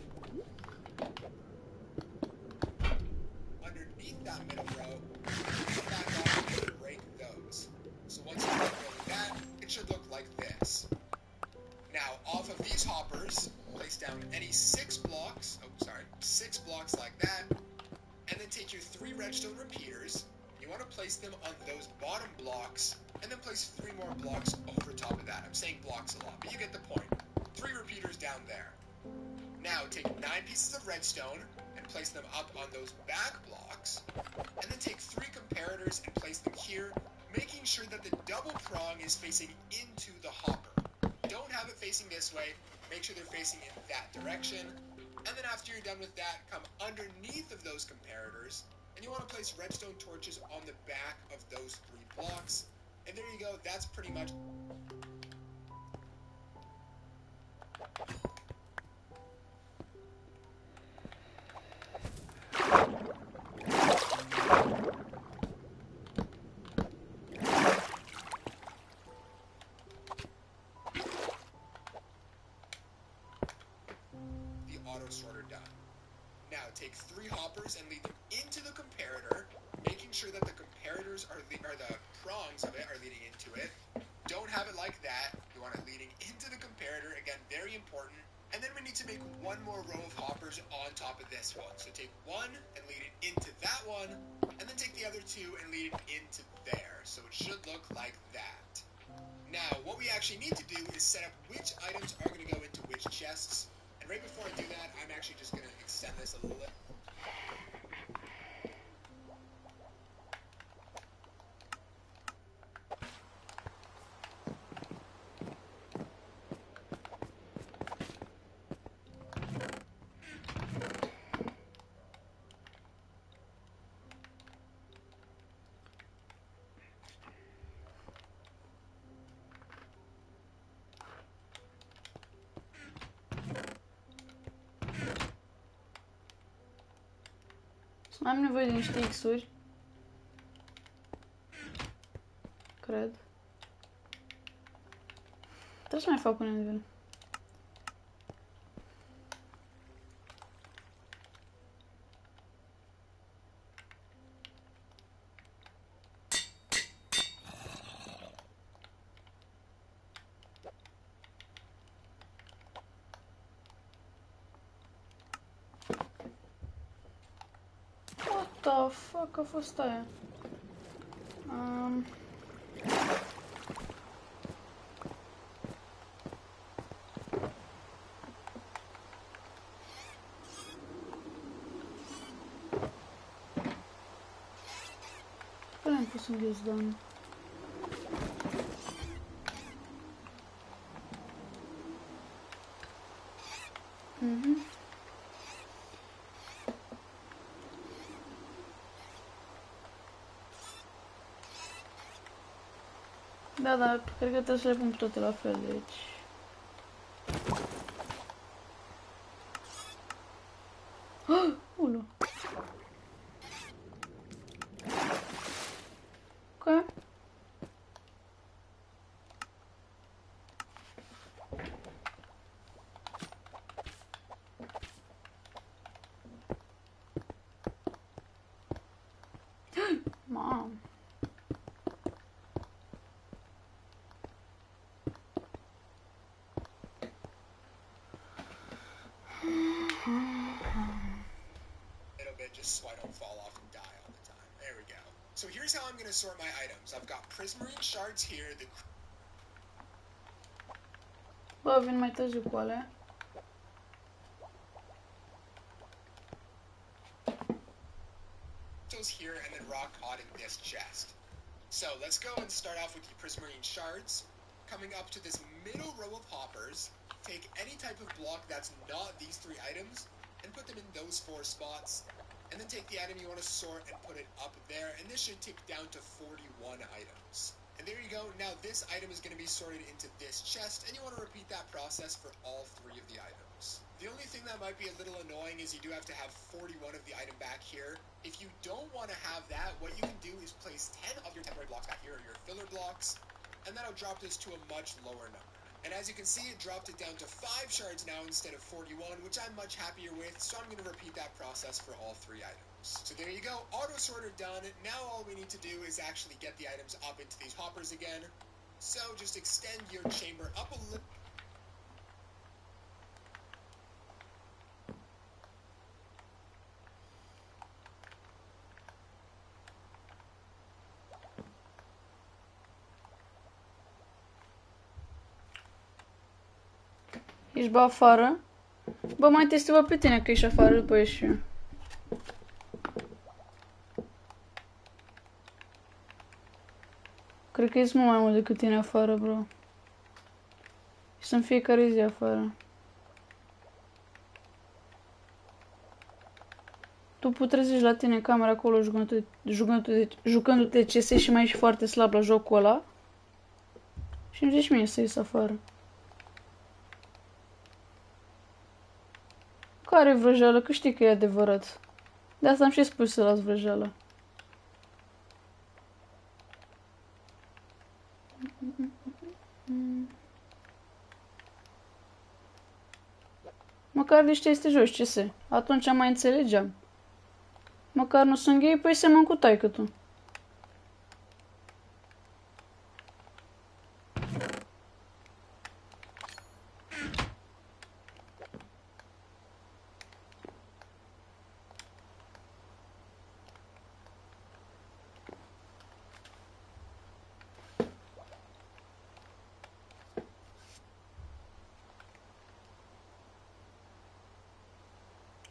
underneath that middle row, come back up and break those. So once you break that, it should look like this. Now, off of these hoppers, place down any 6 blocks, 6 blocks like that, and then take your 3 redstone repeaters. You want to place them on those bottom blocks, and then place 3 more blocks over top of that. I'm saying blocks a lot, but you get the point. 3 repeaters down there. Now take 9 pieces of redstone and place them up on those back blocks, and then take 3 comparators and place them here, making sure that the double prong is facing into the hopper. Don't have it facing this way, make sure they're facing in that direction, and then after you're done with that, come underneath of those comparators, and you want to place redstone torches on the back of those 3 blocks, and there you go, that's pretty much... auto sorter done. Now take 3 hoppers and lead them into the comparator, making sure that the comparators are the prongs of it are leading into it. Don't have it like that. You want it leading into the comparator. Again, very important. And then we need to make 1 more row of hoppers on top of this one. So take 1 and lead it into that one, and then take the other 2 and lead it into there. So it should look like that. Now, what we actually need to do is set up which items are going to go into which chests. And right before I do that, I'm actually just going to extend this a little bit. Am nevoie de niște X-uri. Cred. Trebuie să mai fac un nivel. What the fuck a fost aia? Care am pus un ghiozdan? Da, dar cred că trebuie să le pun toate la fel, deci... Ulu. Ok. Mamă. Little bit just so I don't fall off and die all the time. There we go. So here's how I'm going to sort my items. I've got prismarine shards here, the Bă, vin mai târziu cu alea. crystals here, and then rock caught in this chest. So let's go and start off with the prismarine shards. Coming up to this middle row of hoppers, take any type of block that's not these 3 items, and put them in those 4 spots. And then take the item you want to sort and put it up there, and this should tick down to 41 items. And there you go. Now this item is going to be sorted into this chest, and you want to repeat that process for all 3 of the items. The only thing that might be a little annoying is you do have to have 41 of the item back here. If you don't want to have that, what you can do is place 10 of your temporary blocks back here, or your filler blocks, and that'll drop this to a much lower number. And as you can see, it dropped it down to 5 shards now instead of 41, which I'm much happier with, so I'm going to repeat that process for all 3 items. So there you go, auto sorter done. Now all we need to do is actually get the items up into these hoppers again. So just extend your chamber up a little. Ești bă afară? Bă, mai te pe tine că ești afară, după ieși eu. Cred că ești mult mai mult decât tine afară, bro. Ești în fiecare zi afară. Tu putrezești la tine în camera acolo jucându-te CS și mai ești foarte slab la jocul ăla. Și îmi zici mie să ies afară. Care vrăjeală? Că știi că e adevărat. De asta am și spus să las vrăjeală. Măcar de știi să joci CS. Atunci mai înțelegeam. Măcar nu sunt gay, păi semăn cu taică tu.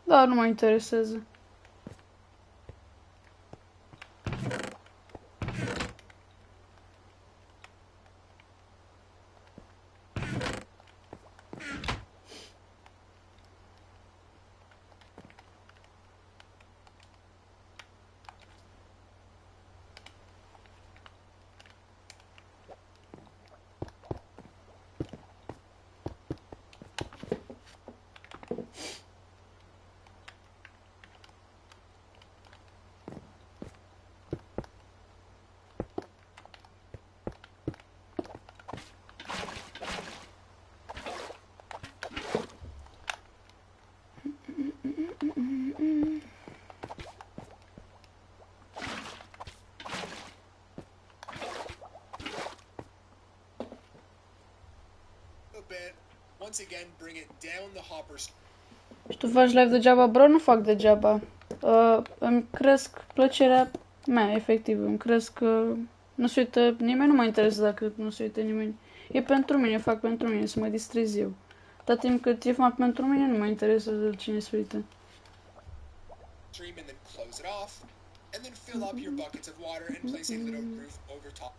Da, nu mă interesează. Once again, bring it down the hoppers. Și tu faci live degeaba, bro? Nu fac degeaba. Îmi cresc plăcerea mea, efectiv. Îmi cresc... nu se uită nimeni, nu mă interesează dacă nu se uită nimeni. E pentru mine, fac pentru mine, să mă distrez eu. Atâta timp cât e fac pentru mine, nu mă interesează cine se uită. Stream and then close it off, and then fill up your buckets of water and place a little roof over top.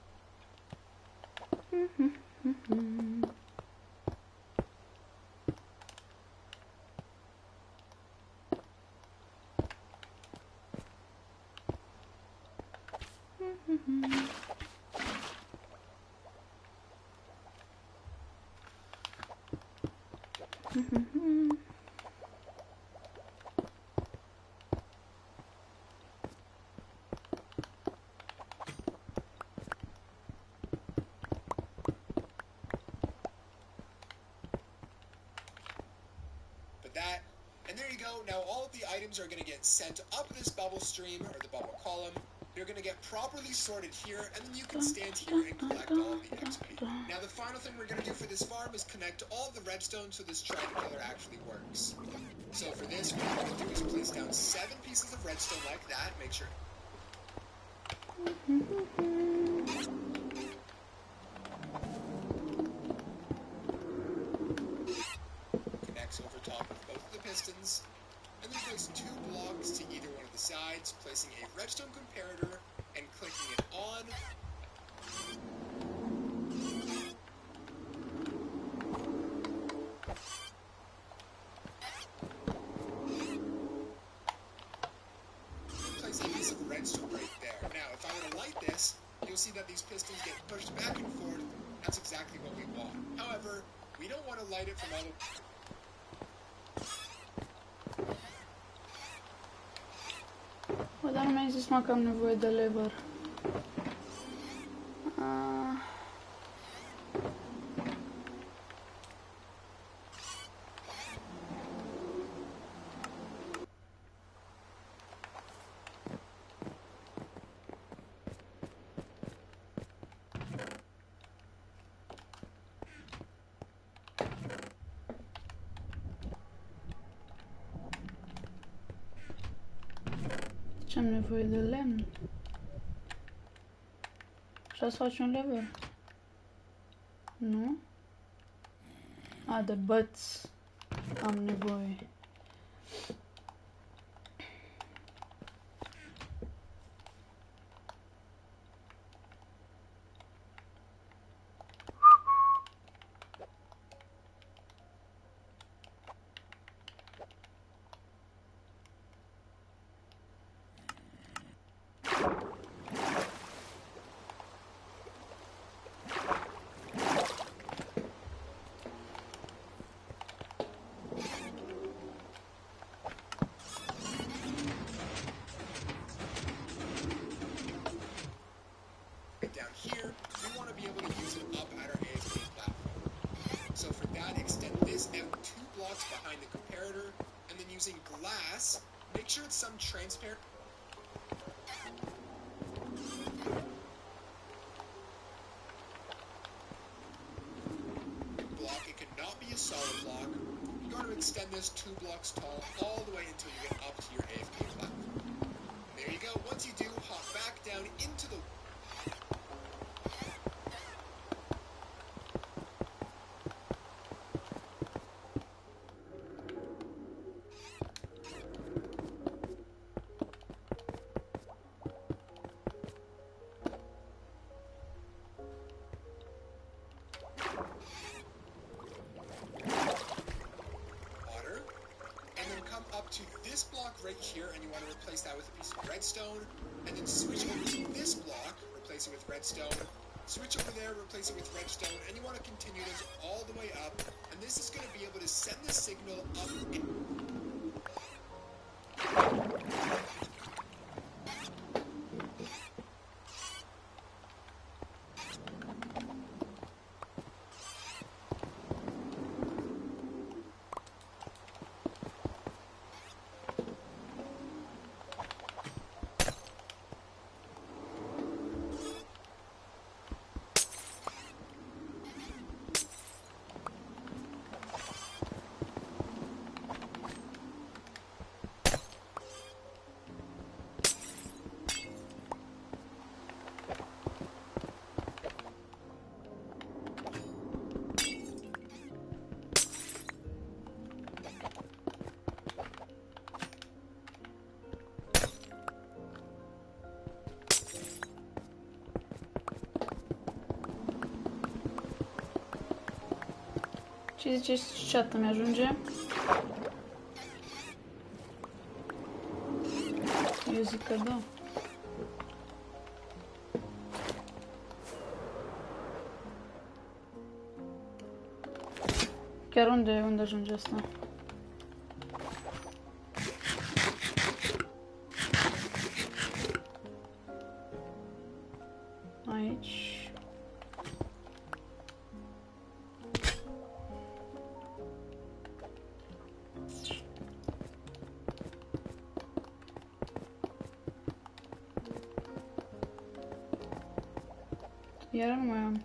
That, and there you go. Now all of the items are going to get sent up this bubble stream, or the bubble column. They're going to get properly sorted here, and then you can stand here and collect all of the XP. Now the final thing we're going to do for this farm is connect all the redstone so this trident killer actually works. So for this, what we're going to do is place down 7 pieces of redstone like that. Make sure... over top of both of the pistons, and then place 2 blocks to either one of the sides, placing a redstone comparator and clicking it on. Place a piece of redstone right there. Now, if I were to light this, you'll see that these pistons get pushed back and forth. That's exactly what we want. However, we don't want to light it from all the... Bă, dar nu mi-ai zis, mă, că am nevoie de lever. Ce am nevoie de lemn? Așa să faci un lever? Nu? A, de băți am nevoie. Down here, we want to be able to use it up at our AFK platform. So for that, extend this out 2 blocks behind the comparator, and then using glass, make sure it's some transparent... block. It cannot be a solid block. You're going to extend this 2 blocks tall all the way until you get up to your AFK platform. There you go. Once you do, hop back down into the... to this block right here, and you want to replace that with a piece of redstone, and then switch over to this block, replace it with redstone, switch over there, replace it with redstone, and you want to continue this all the way up, and this is going to be able to send the signal up in... Ce ziceți, chat, îmi ajunge? Eu zic că da. Ok, Chiar unde ajunge asta? Aici. Iar nu mai am.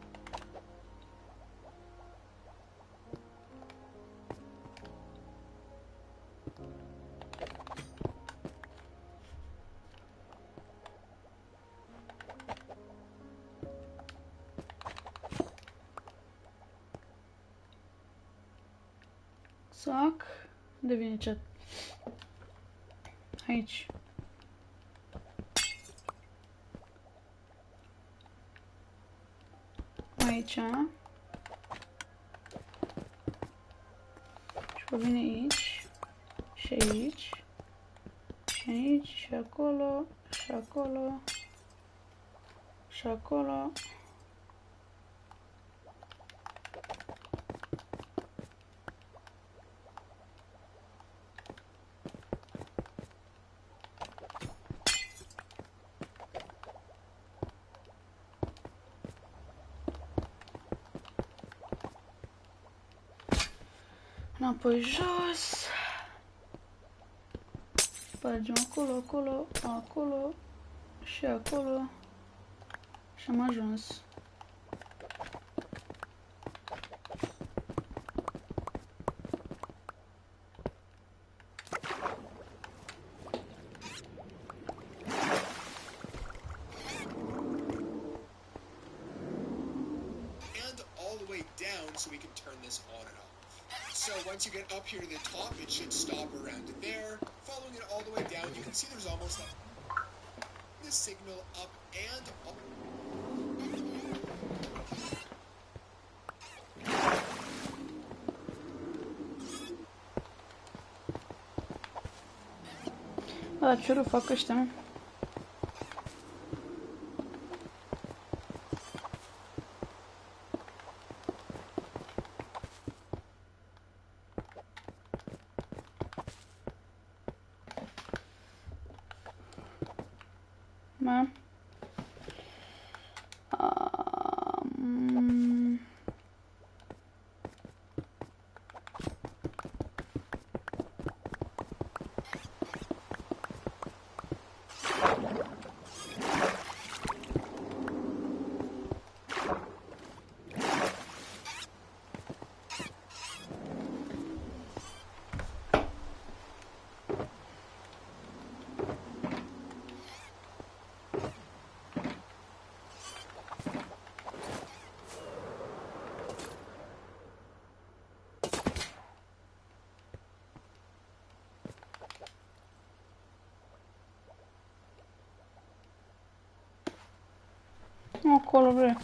Sac. Unde vine chat? Aici. Aici. Și pe vine aici. Și aici. Și aici. Și acolo. Și acolo. Și acolo. Înapoi jos. Spargem acolo, acolo, acolo și acolo. Și am ajuns. And all the way down so we can turn this on and off. So once you get up here to the top, it should stop around there. Following it all the way down, you can see there's almost like the signal up and up. Da, ce rău fac ăștia, mă? Ma. Acolo vrei.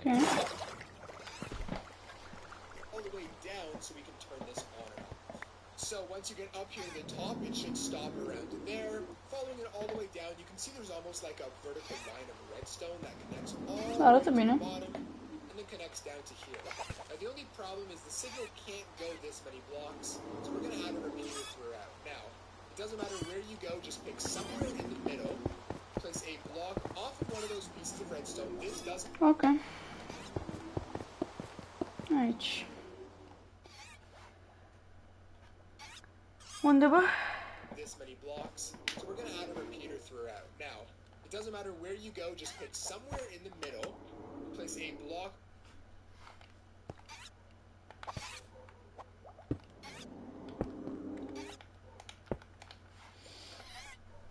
Okay. All the way down so we can turn this on and off. So once you get up here to the top, it should stop around there. Following it all the way down, you can see there's almost like a vertical line of redstone that connects all the way Arată to bine. the bottom and then connects down to here. Now the only problem is the signal can't go this many blocks, so we're gonna have it repeated throughout. Now, it doesn't matter where you go, just pick somewhere in the middle, place a block off of one of those pieces of redstone. This doesn't. Ok. Aici. Unde, bă? this many blocks. So we're going to add a repeater throughout. Now, it doesn't matter where you go, just pick somewhere in the middle, place a block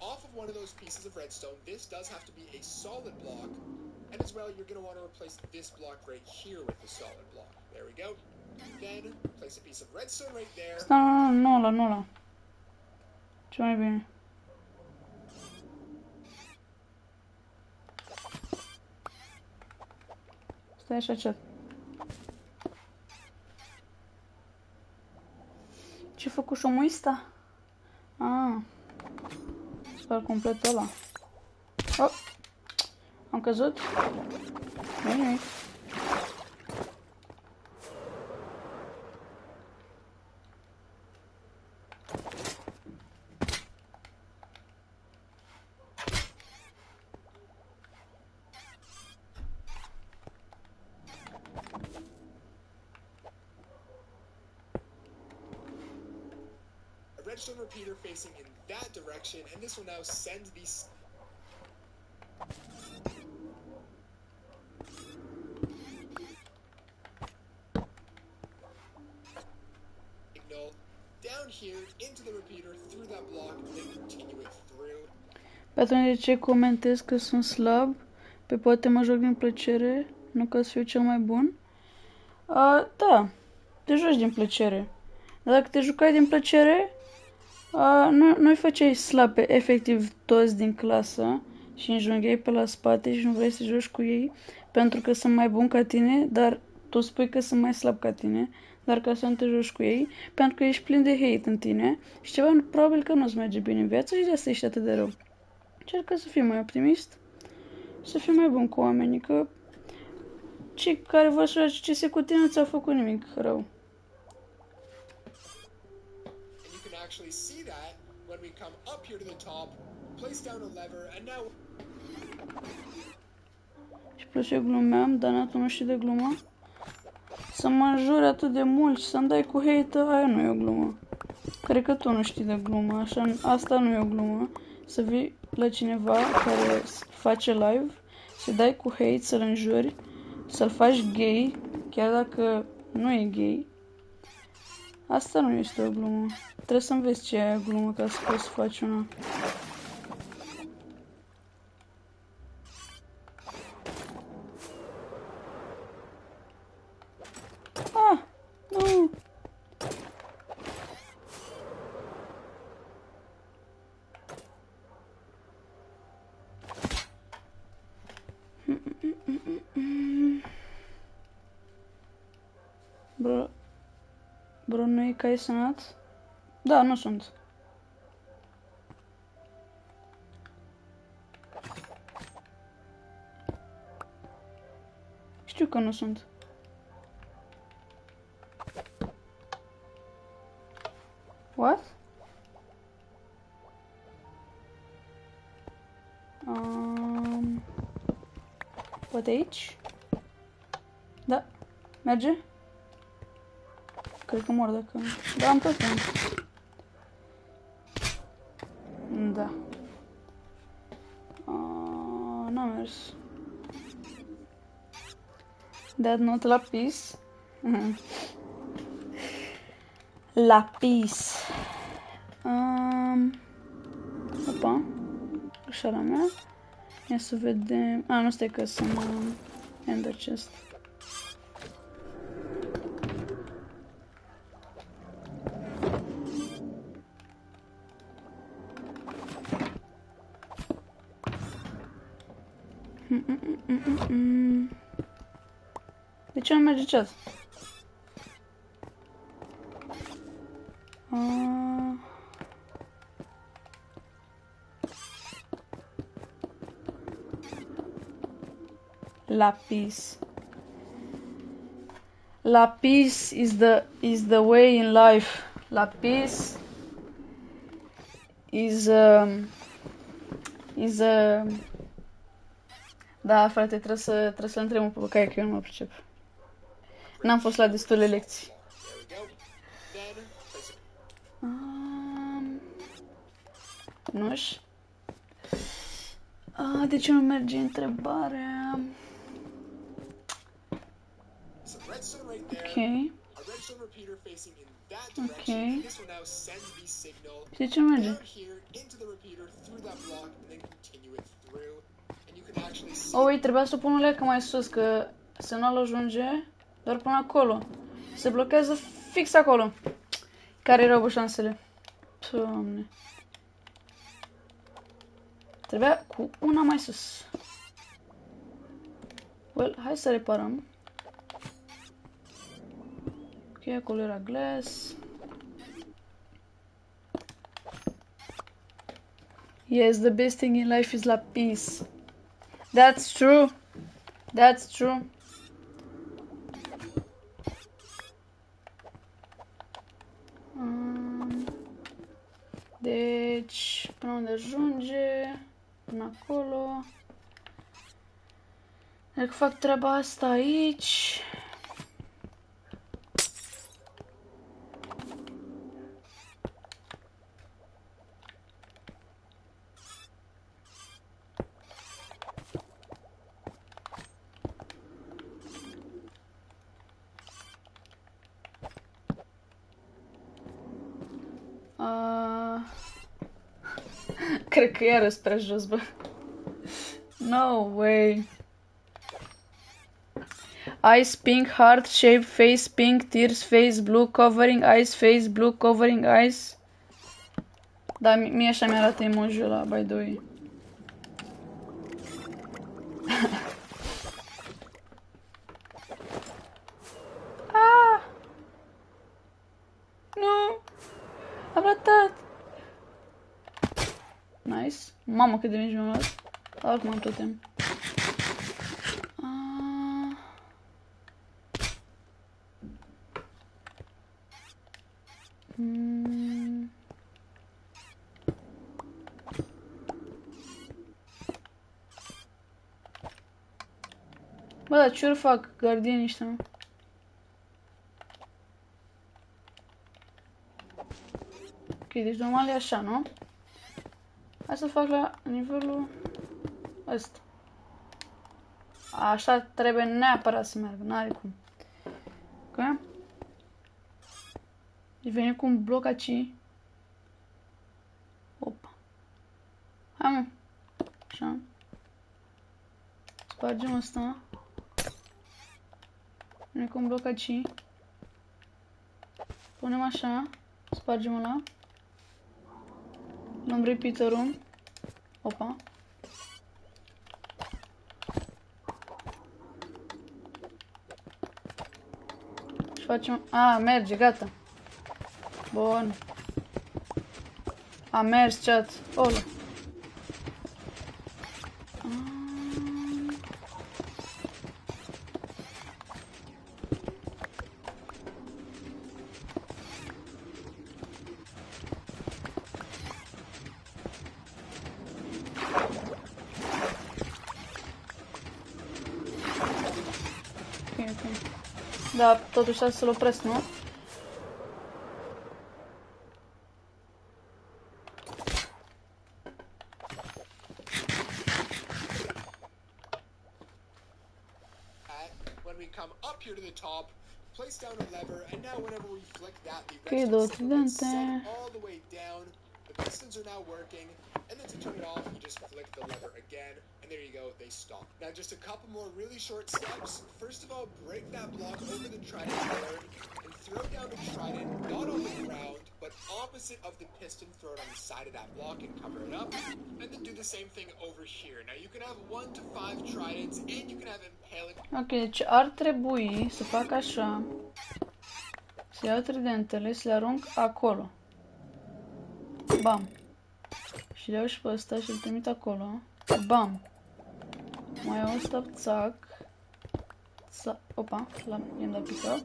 off of one of those pieces of redstone. This does have to be a solid block, and as well, you're going to want to replace this block right here with the solid block. There we go. Then, place a piece of redstone right there. Stai, nu ăla. Ce mai bine. Stai așa, chat. Ce-a făcut și omul ăsta? Spar complet ăla. Oh! Am căzut? Nu nimic. Redstone repeater facing in that direction, and this will now send these signal down here into the repeater through that block, and then continue it through. Pe atunci de ce comentez că sunt slab? Pe poate mă joc din plăcere, nu ca să fiu cel mai bun. Da, te joci din plăcere. Dar dacă te jucai din plăcere, nu-i făceai slab pe efectiv toți din clasă și înjungheai pe la spate și nu vrei să joci cu ei pentru că sunt mai bun ca tine, dar tu spui că sunt mai slab ca tine, dar ca să nu te joci cu ei, pentru că ești plin de hate în tine și ceva probabil că nu-ți merge bine în viață și de asta ești atât de rău. Încercă să fii mai optimist, să fii mai bun cu oamenii, că cei care vor să joace CS cu tine nu ți-au făcut nimic rău. Actually see that when we come up here to the top, place down a lever, and now. Și plus eu glumeam, dar tu nu știi de glumă. Să mă înjuri atât de mult și să-mi dai cu hate, aia nu e o glumă. Cred că tu nu știi de glumă, așa, asta nu e o glumă. Să vii la cineva care face live, să dai cu hate, să-l înjuri, să-l faci gay, chiar dacă nu e gay. Asta nu este o glumă. Trebuie să înveți ce e o glumă ca să poți să faci una. Nu! Bro, nu e că ai sunat? Da, nu sunt. Știu că nu sunt. What? Poate aici? Da. Merge? Cred că mor dacă... Da, am tot timp. Da. N-a mers. That not lapis. Lapis. Opa. Așa la mea. Ia să vedem... nu stai că să mă... Ender chest. De ce nu merge chat? Lapis. Lapis is the way in life. Lapis is Da, frate, trebuie să întrebăm pe băcaie că eu nu mă pricep. N-am fost la destule lecții. Nu-și? De ce nu merge întrebarea? So redstone right there. Ok. A redstone repeater facing in that Ok. direction. And this will now send the signal Și de ce nu merge? down here into the repeater through that block and then continue it through. And you can actually see. Oh, trebuia să o pun o leacă mai sus, că semnalul ajunge doar până acolo. Se blochează fix acolo. Care erau șansele? Doamne. Trebuia cu una mai sus. Well, hai să reparăm. Ok, acolo era glass. Yes, the best thing in life is la peace. That's true. That's true. Deci, până unde ajunge? Până acolo. Dacă fac treaba asta aici. Cred că iară spre jos, bă. No way. Eyes pink, heart shape, face pink, tears face blue, covering eyes, face blue, covering eyes. Da, mie așa mi-arată emoji-ul ăla, by the way. Ah! Nu! Am ratat! Nice. Mamă, cât de mici mi-am luat. Oricum am totem. Bă, dar ce ori fac gardienii ăștia, mă? Ok, deci normal e așa, nu? Hai să fac la nivelul ăsta. Așa trebuie neapărat să meargă, n-are cum. Ok? Deci vine cu un bloc aici. Opa. Hai, mă. Așa. Spargem ăsta. Vine cu un bloc aici. Punem așa. Spargem ăla. Luăm repeater-ul. Opa. Și facem... A, merge, gata. Bun. A mers, chat. Olo. Da, totuși trebuie să-l opresc, nu? When we come up here to the top, place down a lever, and now whenever we flick that, the Ok, redstone două signal gets tridente. sent all the way down. The pistons are now working, and then to turn it off, you just flick the lever again, and there you go, they stop. Now just a couple more really short steps. First of all, break that block over the trident pillar, and throw down the trident, not on the ground, but opposite of the piston, throw it on the side of that block and cover it up, and then do the same thing over here. Now you can have 1 to 5 tridents, and you can have impaling. Ok, deci ar trebui să fac așa. Să iau tridentele, să le arunc acolo. Bam. Și le iau și pe ăsta și îl trimit acolo. Bam. Mai iau ăsta, țac. Opa, i-am dat pick-up.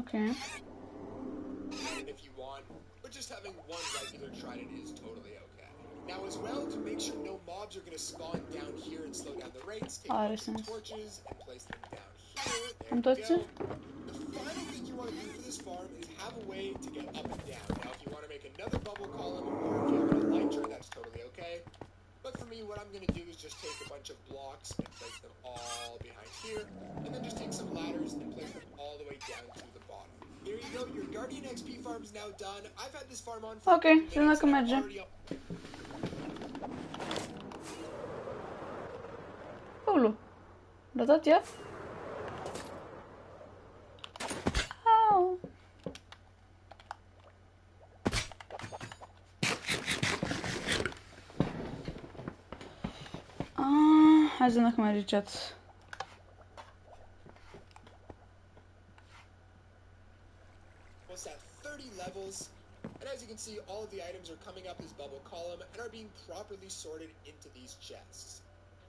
Ok. If you want, but just having one regular trident is totally okay. Now as well, to make sure no mobs are going to spawn down here and slow down the rates, take Are some sens. torches and place them down here. There Am you toți? go. The final thing you want to do for this farm is have a way to get up and down. Now, if you want to make another bubble column, or if you have an elytra, that's totally okay. But for me, what I'm going to do is just take a bunch of blocks and place them all behind here, and then just take some ladders and place them all the way down to the bottom. There you go, your Guardian XP farm is now done. I've had this farm on for a Ok, couple și dacă minutes, and I'm merge. already up. Ulu. Dat ea? Au. Hai să vedem dacă merge chat. Almost at 30 levels, and as you can see, all of the items are coming up this bubble column and are being properly sorted into these chests.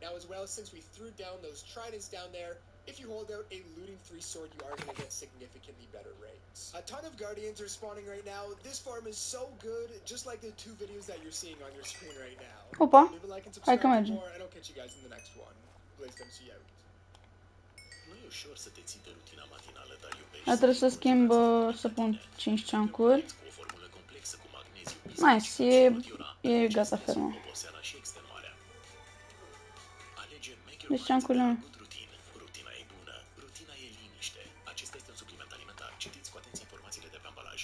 Now as well, since we threw down those tridents down there, if you hold out a looting 3 sword, you are going to get significantly better rates. A ton of guardians are spawning right now. This farm is so good, just like the 2 videos that you're seeing on your screen right now. Opa, Leave a like and hai subscribe că for merge. more, and I'll catch you guys in the next one. Blaze them, see you out. Nu e ușor să te ții de rutina matinală, dar iubești Dar trebuie să fii schimb, concentrați să pe pun tine. 5 ceancuri. Cu o formulă complexă cu magneziu, Nice, e gata fermă. oboseala și extenuarea. Alege Make Deci Your ceancurile Mind mele. Good Routine. Rutina e bună, rutina e liniște. Acesta este un supliment alimentar. Citiți cu atenție informațiile de pe ambalaj.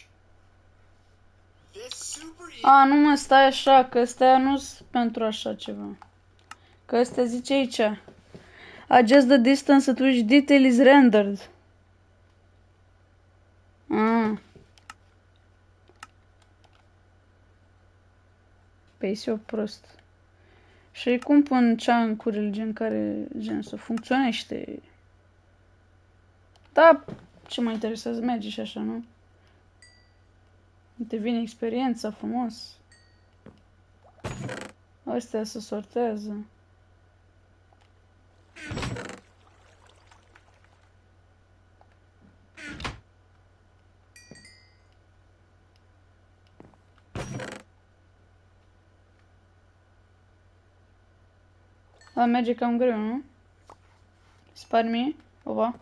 This super Nu mă, stai așa, că astea nu-s pentru așa ceva. Că astea zice aici. Adjust the distance at which detail is rendered. Păi eu prost. Și cum pun ceancurile gen să funcționește? Da, ce mă interesează, merge și așa, nu? Te vine experiența frumos. Astea se sortează. Dar merge cam greu, nu? Spar mie? Opa.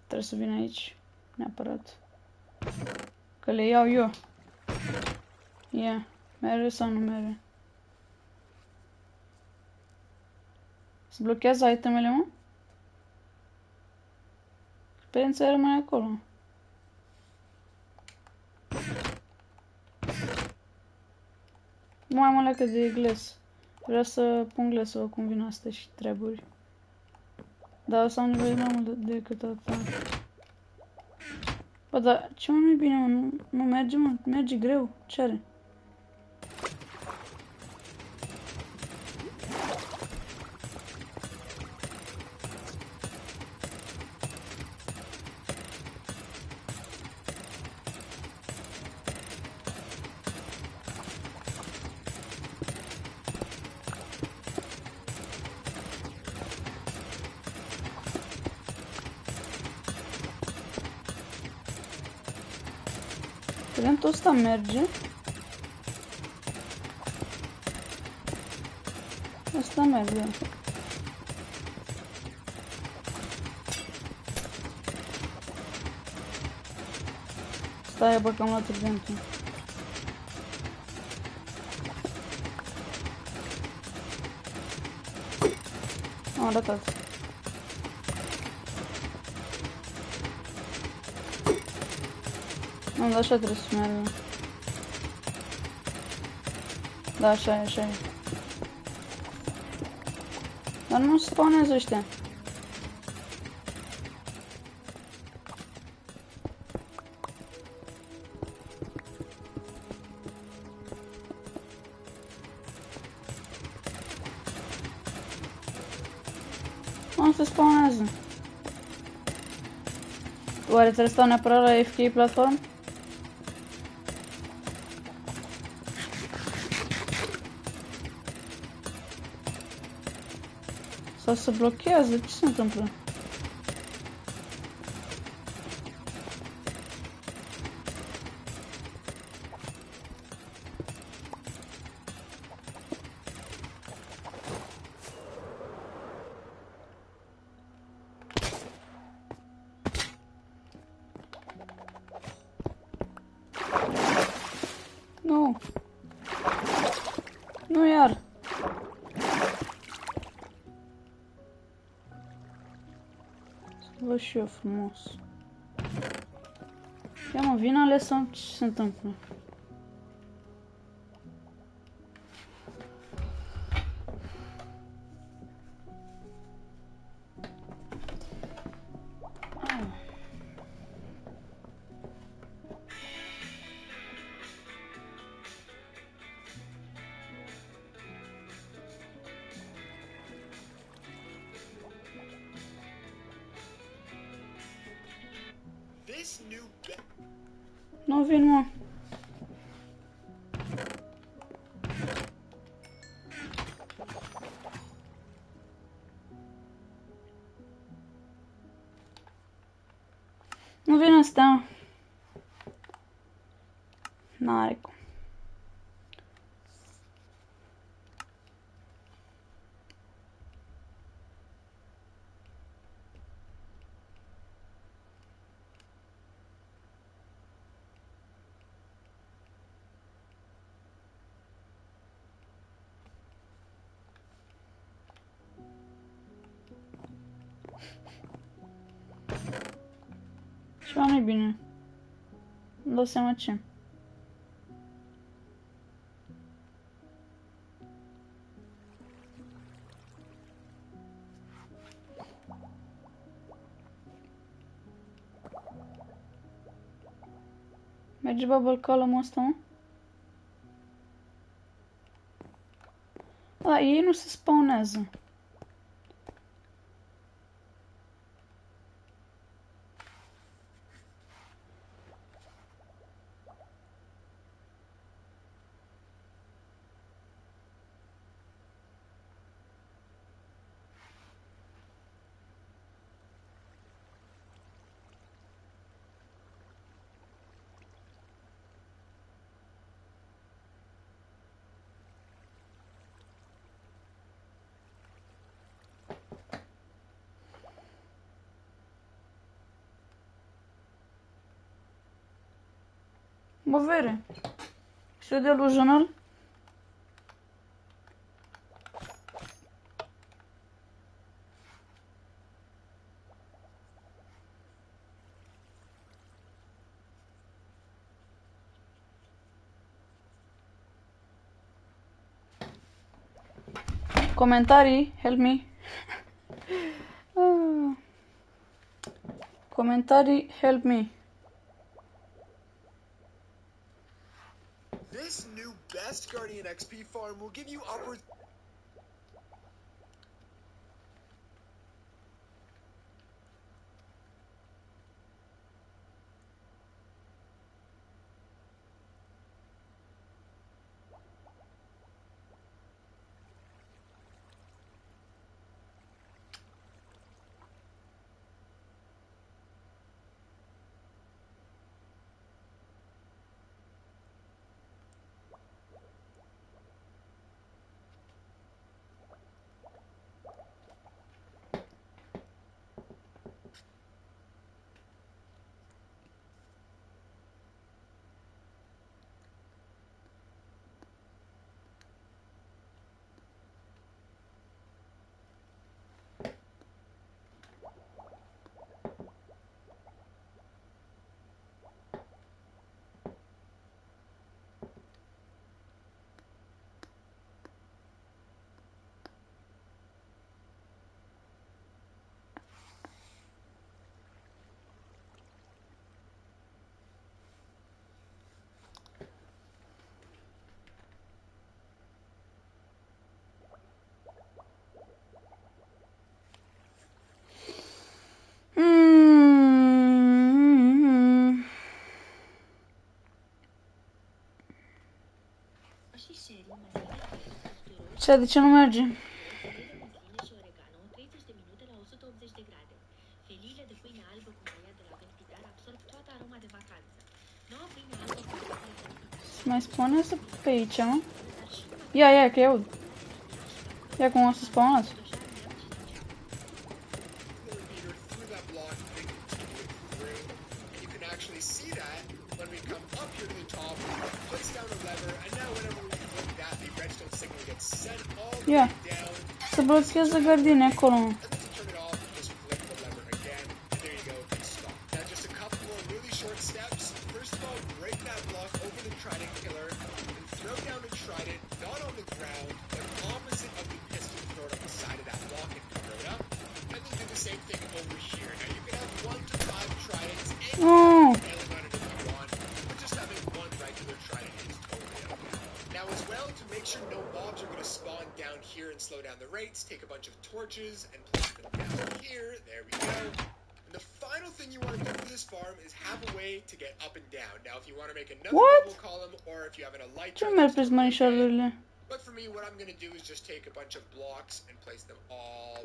Trebuie să vin aici. Neapărat. Că le iau eu. Ia. Merge sau nu merge? Se blochează itemele, mă? Experiența rămâne acolo. Nu mai mă leacă de gles. Vreau să pun gles să văd cum vin astea și treburi. Dar o să am nevoie mai mult decât atâta. Bă, dar ce mai nu-i bine, mă? Nu merge, mă? Merge greu. Ce are? Curentul ăsta merge. Ăsta merge. Stai, bă, că am luat tridentul. Am ratat. Nu, dar așa trebuie să meargă. Da, așa e, așa e. Dar nu se spawnează ăștia. Nu se spawnează. Oare trebuie să stau neapărat la FK platform? Sau se blochează? Ce se întâmplă? Nu. Nu iar. Să văd și eu frumos. Ia mă, vin alesă, ce se întâmplă? This new Nu vin, mă. Nu vine asta. N-are cum. Ceva nu-i bine. Nu dau seama ce. Merge bubble column ăsta, mă? Da, ei nu se spawnează. Bă, vere. So delusional? Comentarii, help me. Comentarii, help me. This new best Guardian XP farm will give you upwards. Ce, de ce nu merge? Se mai spawnează pe aici, mă? Ia, că iau. Ia cum o să spawnează. Through that block and then continue through. You can actually see that, but when we come up here to the top, place down a lever, and now whenever we click that, the redstone signal gets sent all the way down. Se blochează gardine acolo. And then to turn it off, just flick the lever again, and there you go, it's stopped. Now just a couple more really short steps. First of all, break that block over the trident pillar, and throw down the trident, not on the ground, but opposite of the piston, throw it up the side of that block and cover it up. And then do the same thing over here. Now you can have 1 to 5 tridents, and nailing on it if you want, but just having one regular trident is totally okay. Now as well, to make sure no mobs are going to spawn down here and slow down the rates, take a bunch of torches and place them down here. There we go. And the final thing you want to do for this farm is have a way to get up and down. Now if you want to make another double column, or if you have an elytra, Ce merg prin manișoarele? but for me, what I'm going to do is just take a bunch of blocks and place them all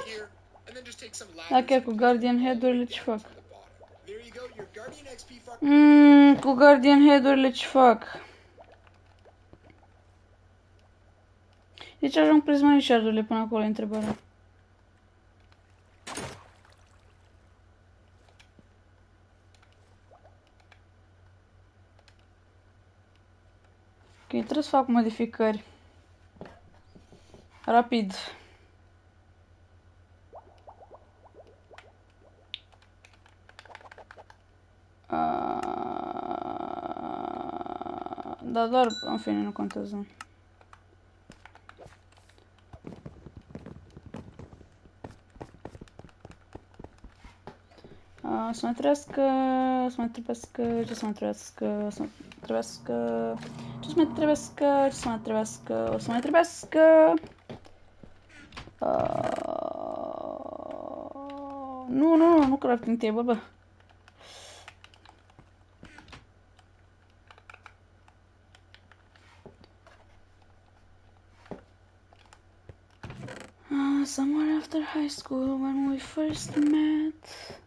here. And then just take some ladders. Da, chiar cu Guardian Head-urile ce fac? There you go, your Guardian XP farm. Cu Guardian Head-urile ce fac? De ce ajung prin manișoarele până acolo, e întrebarea. Ok, trebuie să fac modificări. Rapid. Da, doar, în fine, nu contează. Să mai trebuiască, ce să mai trebuiască, o să mai trebuiască. Nu crafting table, bă. Somewhere after high school when we first met.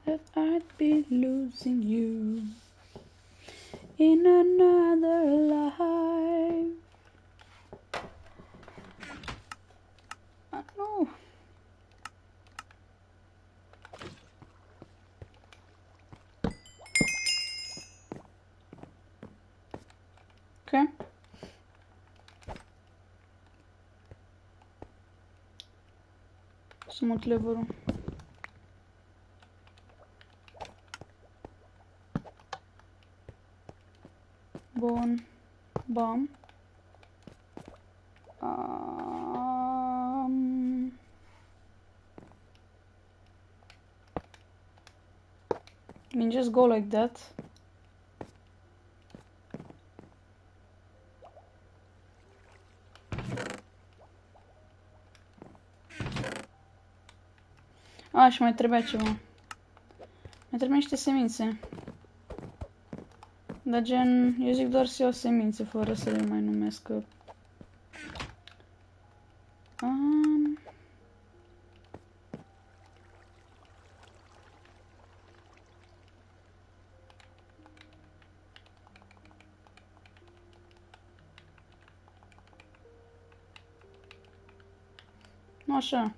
That I'd be losing you in another life. I know. Okay. Să mut levelul. Bun. Bam. I mean, just go like that. Și mai trebuia ceva. Mai trebuie niște semințe. Dar gen, eu zic doar să iau semințe, fără să le mai numesc. Nu așa.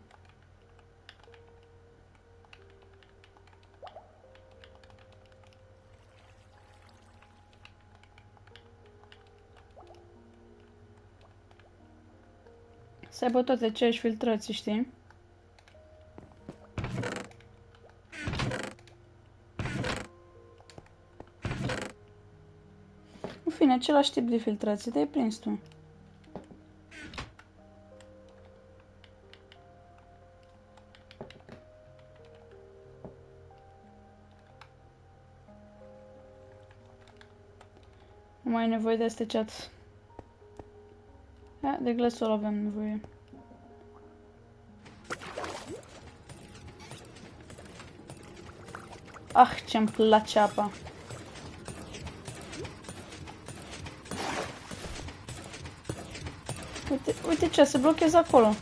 Să aibă toate aceeași filtrații, știi? În fine, același tip de filtrație, te-ai prins tu. Nu mai ai nevoie de astea, chat. De glasul avem nevoie. Ce-mi place apa. Uite ce, se blochează acolo.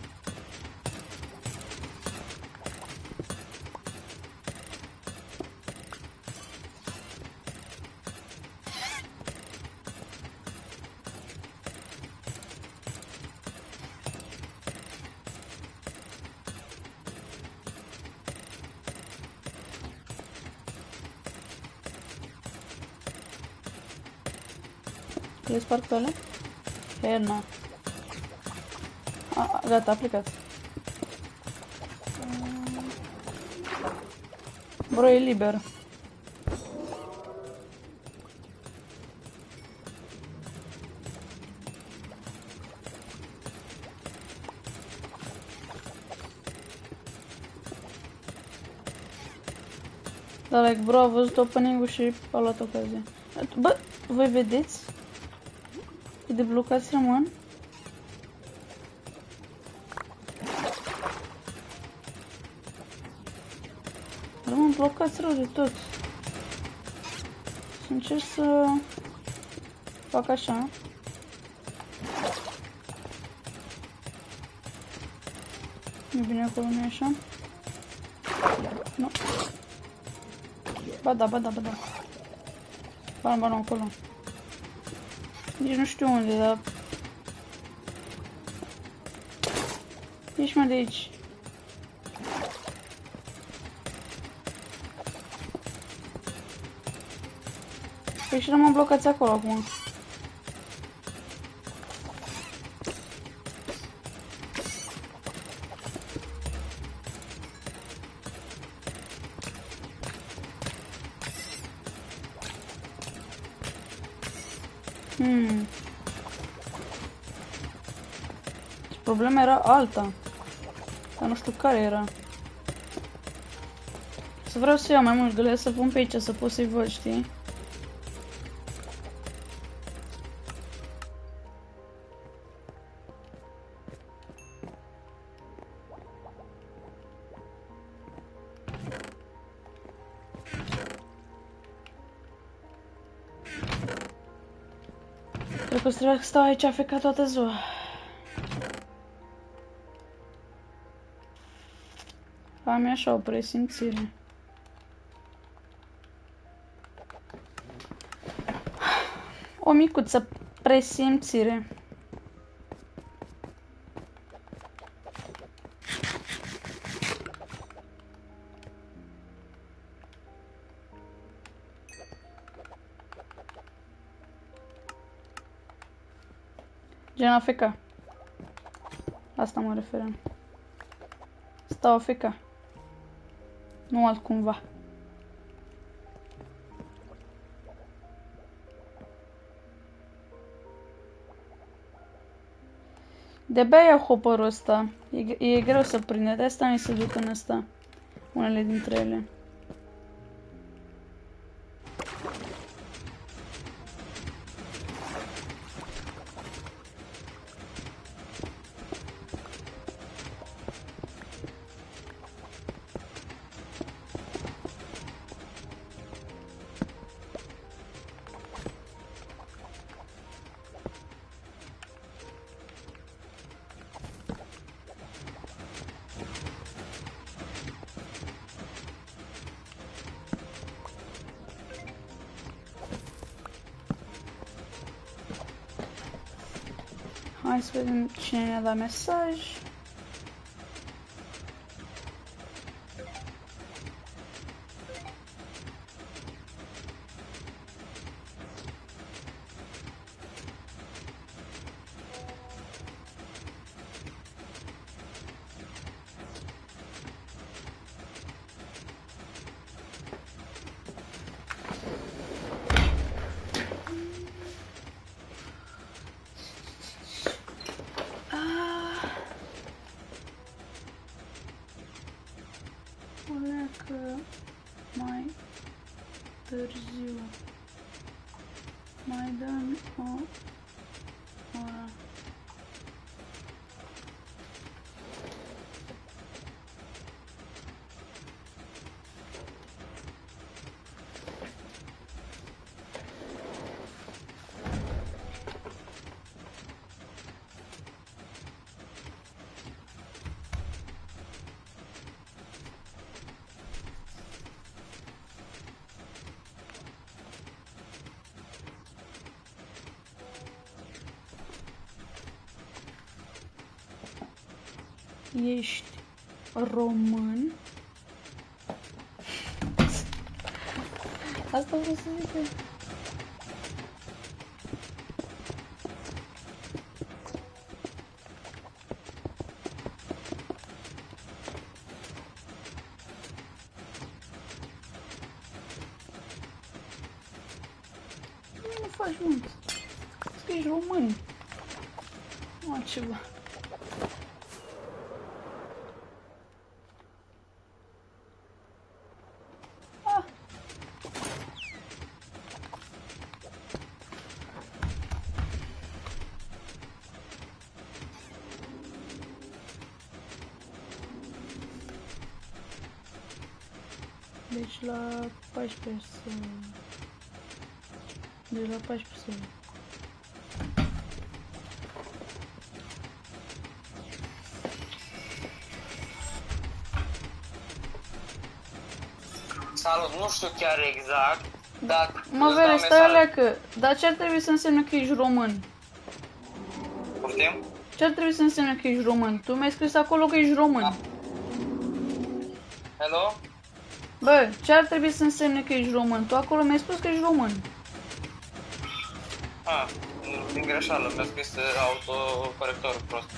Le sparg pe alea? Hell no. Gata, a plecat. Bro, e liber. Dar, like, bro, a văzut opening-ul și a luat ocazia. Bă, voi vedeți? Cât de blocați rămân? Rămân blocați rău de tot. Să încerc să fac așa. Nu bine acolo, nu e așa? Nu. Ba da, ba da, ba da. Ba nu, acolo. Nici nu știu unde, dar... Ești mai de aici. Păi și rămân blocați acolo acum. Problema era alta. Dar nu știu care era. Să vreau să iau mai mult găle, să pun pe aici, să pot să-i văd, știi? Cred că o să trebuie să stau aici afecat toată ziua. Am așa o presimțire. O micuță presimțire. Gen afeca. Asta mă referam. Stau afeca. Nu altcumva. De-abia iau hopperul ăsta. E greu să prinde, de asta mi se duc în ăsta. Unele dintre ele. Hai să vedem cine ne-a dat mesaj. Pleacă mai târziu. Mai dăm o oră. Ești român? Asta vreau să zic. faci, mă? Că ești român. Nu altceva. Ah. Deci la 14 să... Deci la 14 să... Salut, nu știu chiar exact, dar... Mă, Vere, stai aleacă. Dar ce ar trebui să însemne că ești român? Poftim? Ce ar trebui să însemne că ești român? Tu mi-ai scris acolo că ești român. Da. Hello? Bă, ce ar trebui să însemne că ești român? Tu acolo mi-ai spus că ești român. Ah, din greșeală, mi-a scris autocorectorul prost.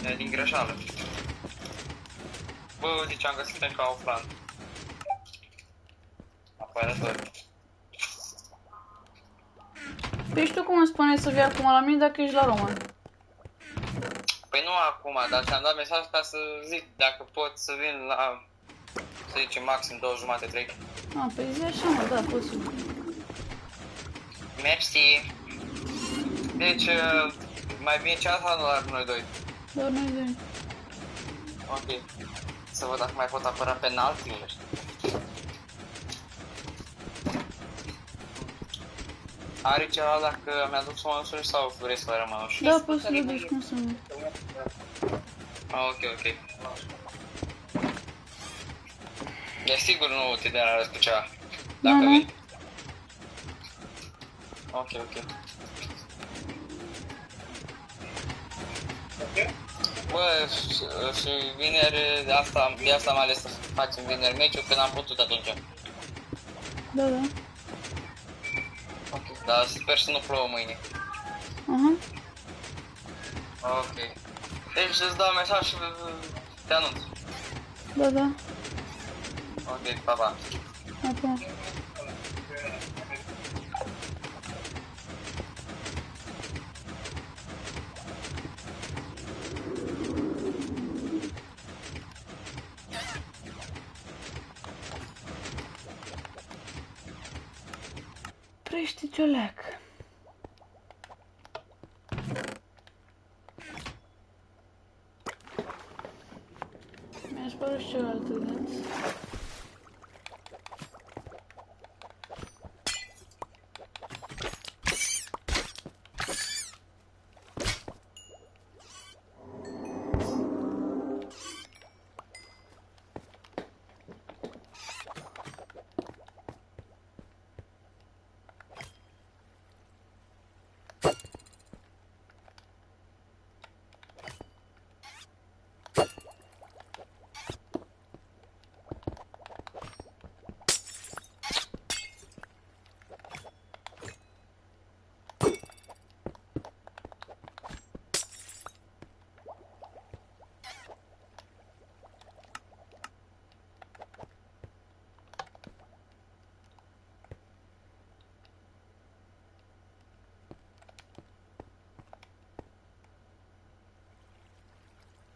E din greșeală. Bă, uite ce am găsit în Kaufland. Apărători. Păi și tu cum îmi spuneai să vii acum la mine dacă ești la roman? Păi nu acum, dar ți-am dat mesaj ca să zic dacă pot să vin la, să zicem, maxim 2:30-3. Ah, păi zi așa, mă, da, posibil. Mersi. Deci, mai bine ceas sau doar noi doi? Doar noi doi. Ok. Să văd dacă mai pot apăra penaltiile. Are ceva dacă mi-aduc să mă însuri sau vrei să rămân ușor? Da, poți să le duci, cum să nu. Ok, ok. E sigur nu te deranjează cu ceva. Dacă Nu. vin. Ok, ok. Bă, și vineri, de asta am ales să facem vineri meciul, că n-am putut atunci. Da, da. Ok, dar sper să nu plouă mâine. Aha. Ok. Deci îți dau mesaj și te anunț. Da, da. Ok, pa, pa. Acum. Preșticiuleac. Mi-a spărut și celălalt gând.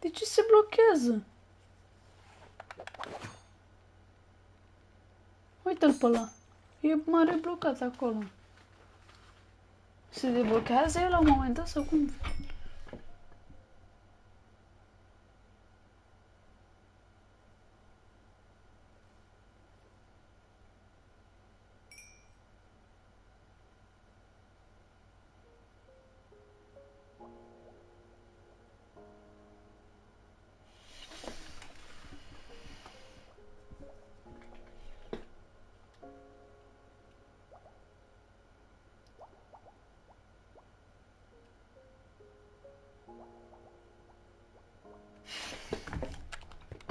De ce se blochează? Uite-l pe ăla. E mare blocat acolo. Se deblochează el la un moment dat sau cum?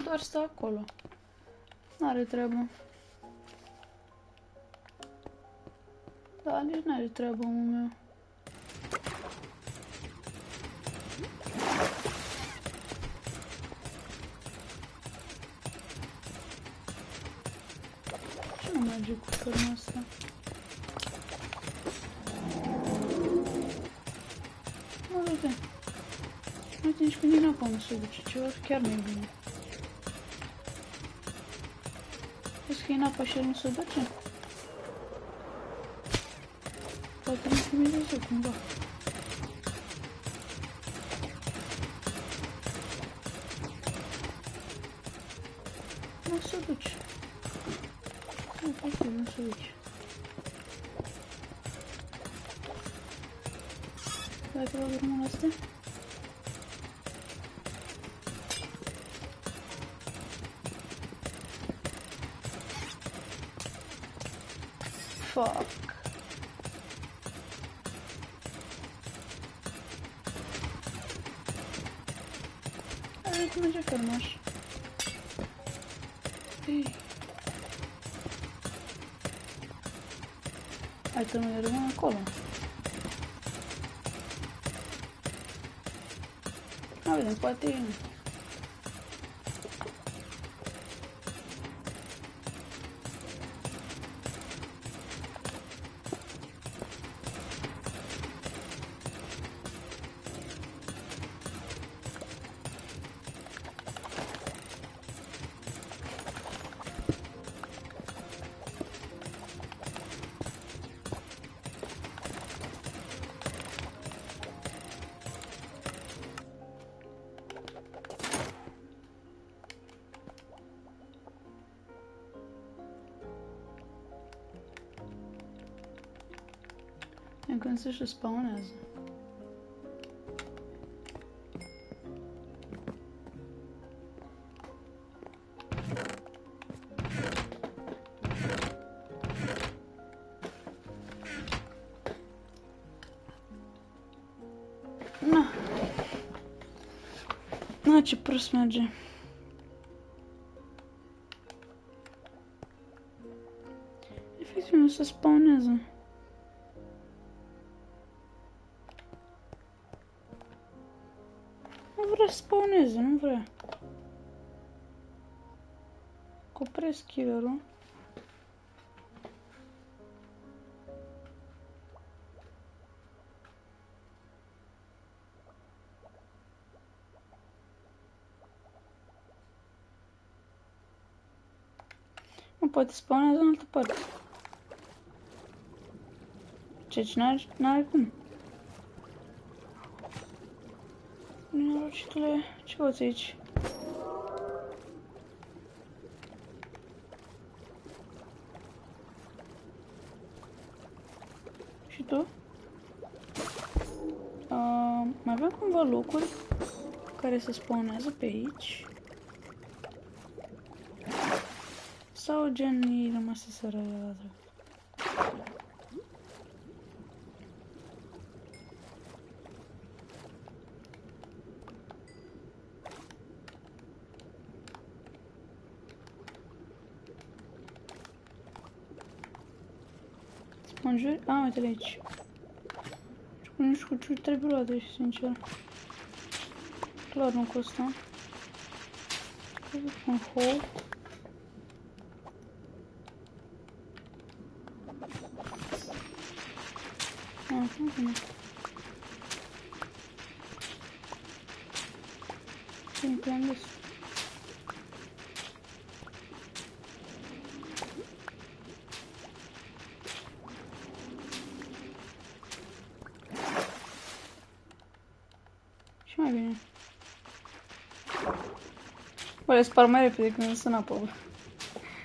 Doar stă acolo. N-are treabă. Da, nici n-are treabă, omul meu. Și Nu merge cu ferma asta. Mă, uite. Uite, nici când din apa nu se duce. Ceva chiar nu e bine. Vezi că e în apa și el nu se duce? Poate nu fi Dumnezeu cumva. Nu se duce. Nu, efectiv, nu se duce. Hai că rog drumul ăsta. Fuck. Hai că merge fermaș. Ei. Hai că nu rămân acolo. Hai vedem, poate e. Când se și spawnează. Na. Na, ce prost merge. Efectiv nu se spawnează. Nu vrea să spawneze, nu vrea. Copresc killerul. Nu poate spawnează în altă parte. Ceci n-are cum. Nenorocitule, ce poți aici? Și tu? Mai avem cumva locuri care se spawnează pe aici? Sau gen e rămas să sără la drept? Sponjuri? A, uite-le aici. Nu știu cu ce trebuie luate, sincer. Clar nu cu ăsta. Cred că un hole. Nu bine. Bine, că am dus. Și mai bine. Bă, le spar mai repede când sunt în apă, bă.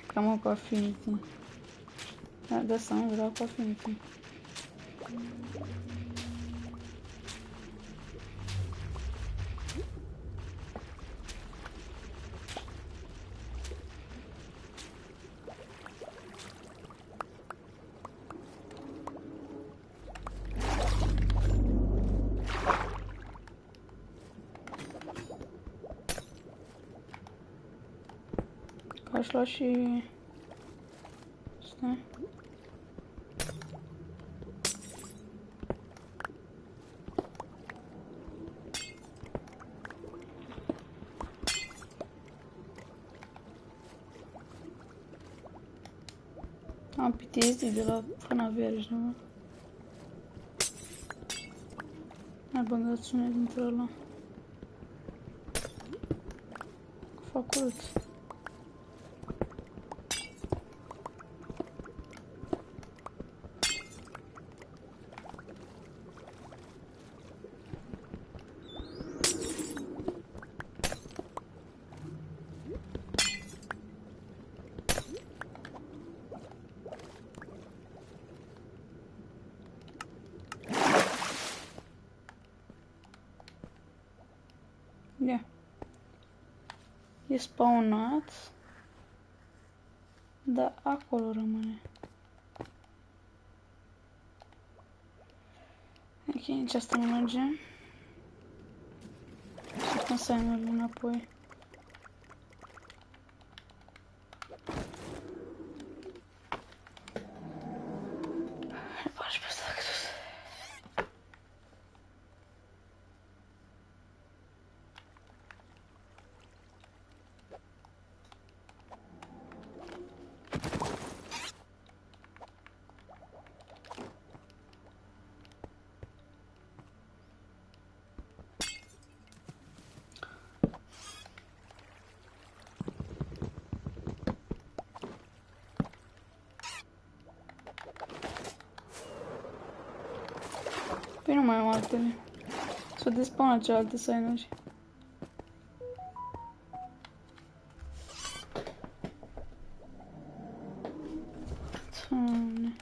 Cam cu Affinity. Da, de asta nu vreau cu Affinity. Aș lua și... Stai. Chestii de la fanaviare și nu. Mai băgați unul dintre ăla. Fac curăț. Ia. E spawnat. Dar acolo rămâne. Ok, nici asta nu merge. Și consignerul înapoi. Hai, faci pe asta cactus. Păi nu mai am altele. S-o despawnat cealaltă signeri. Doamne.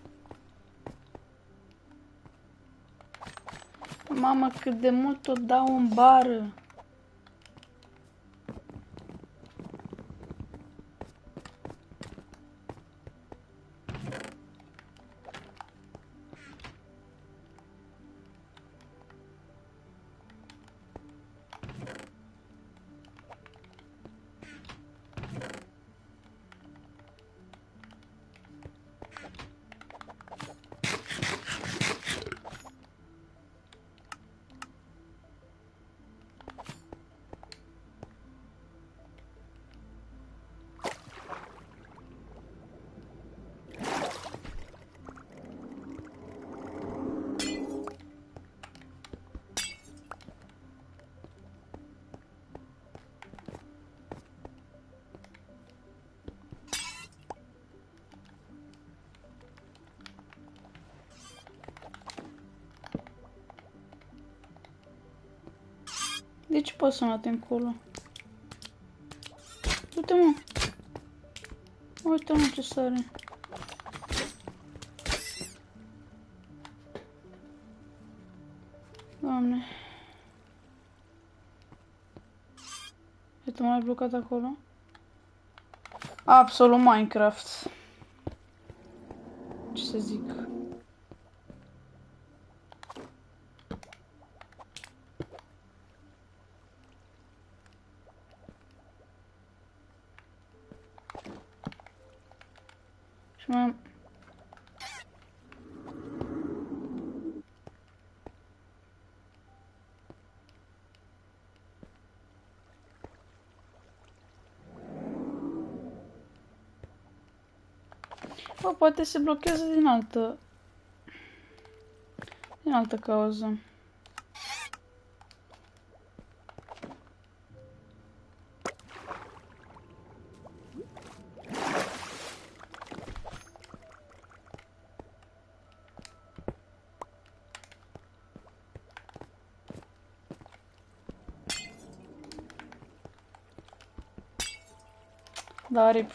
Mamă, cât de mult o dau în bară. De ce poți să nu încolo? Du-te, mă! Uite, mă, ce sare. Doamne. Uite, m-ai blocat acolo. Absolut Minecraft. Ce să zic? Și mai am... Bă, poate se blochează din altă cauză. Da, rip.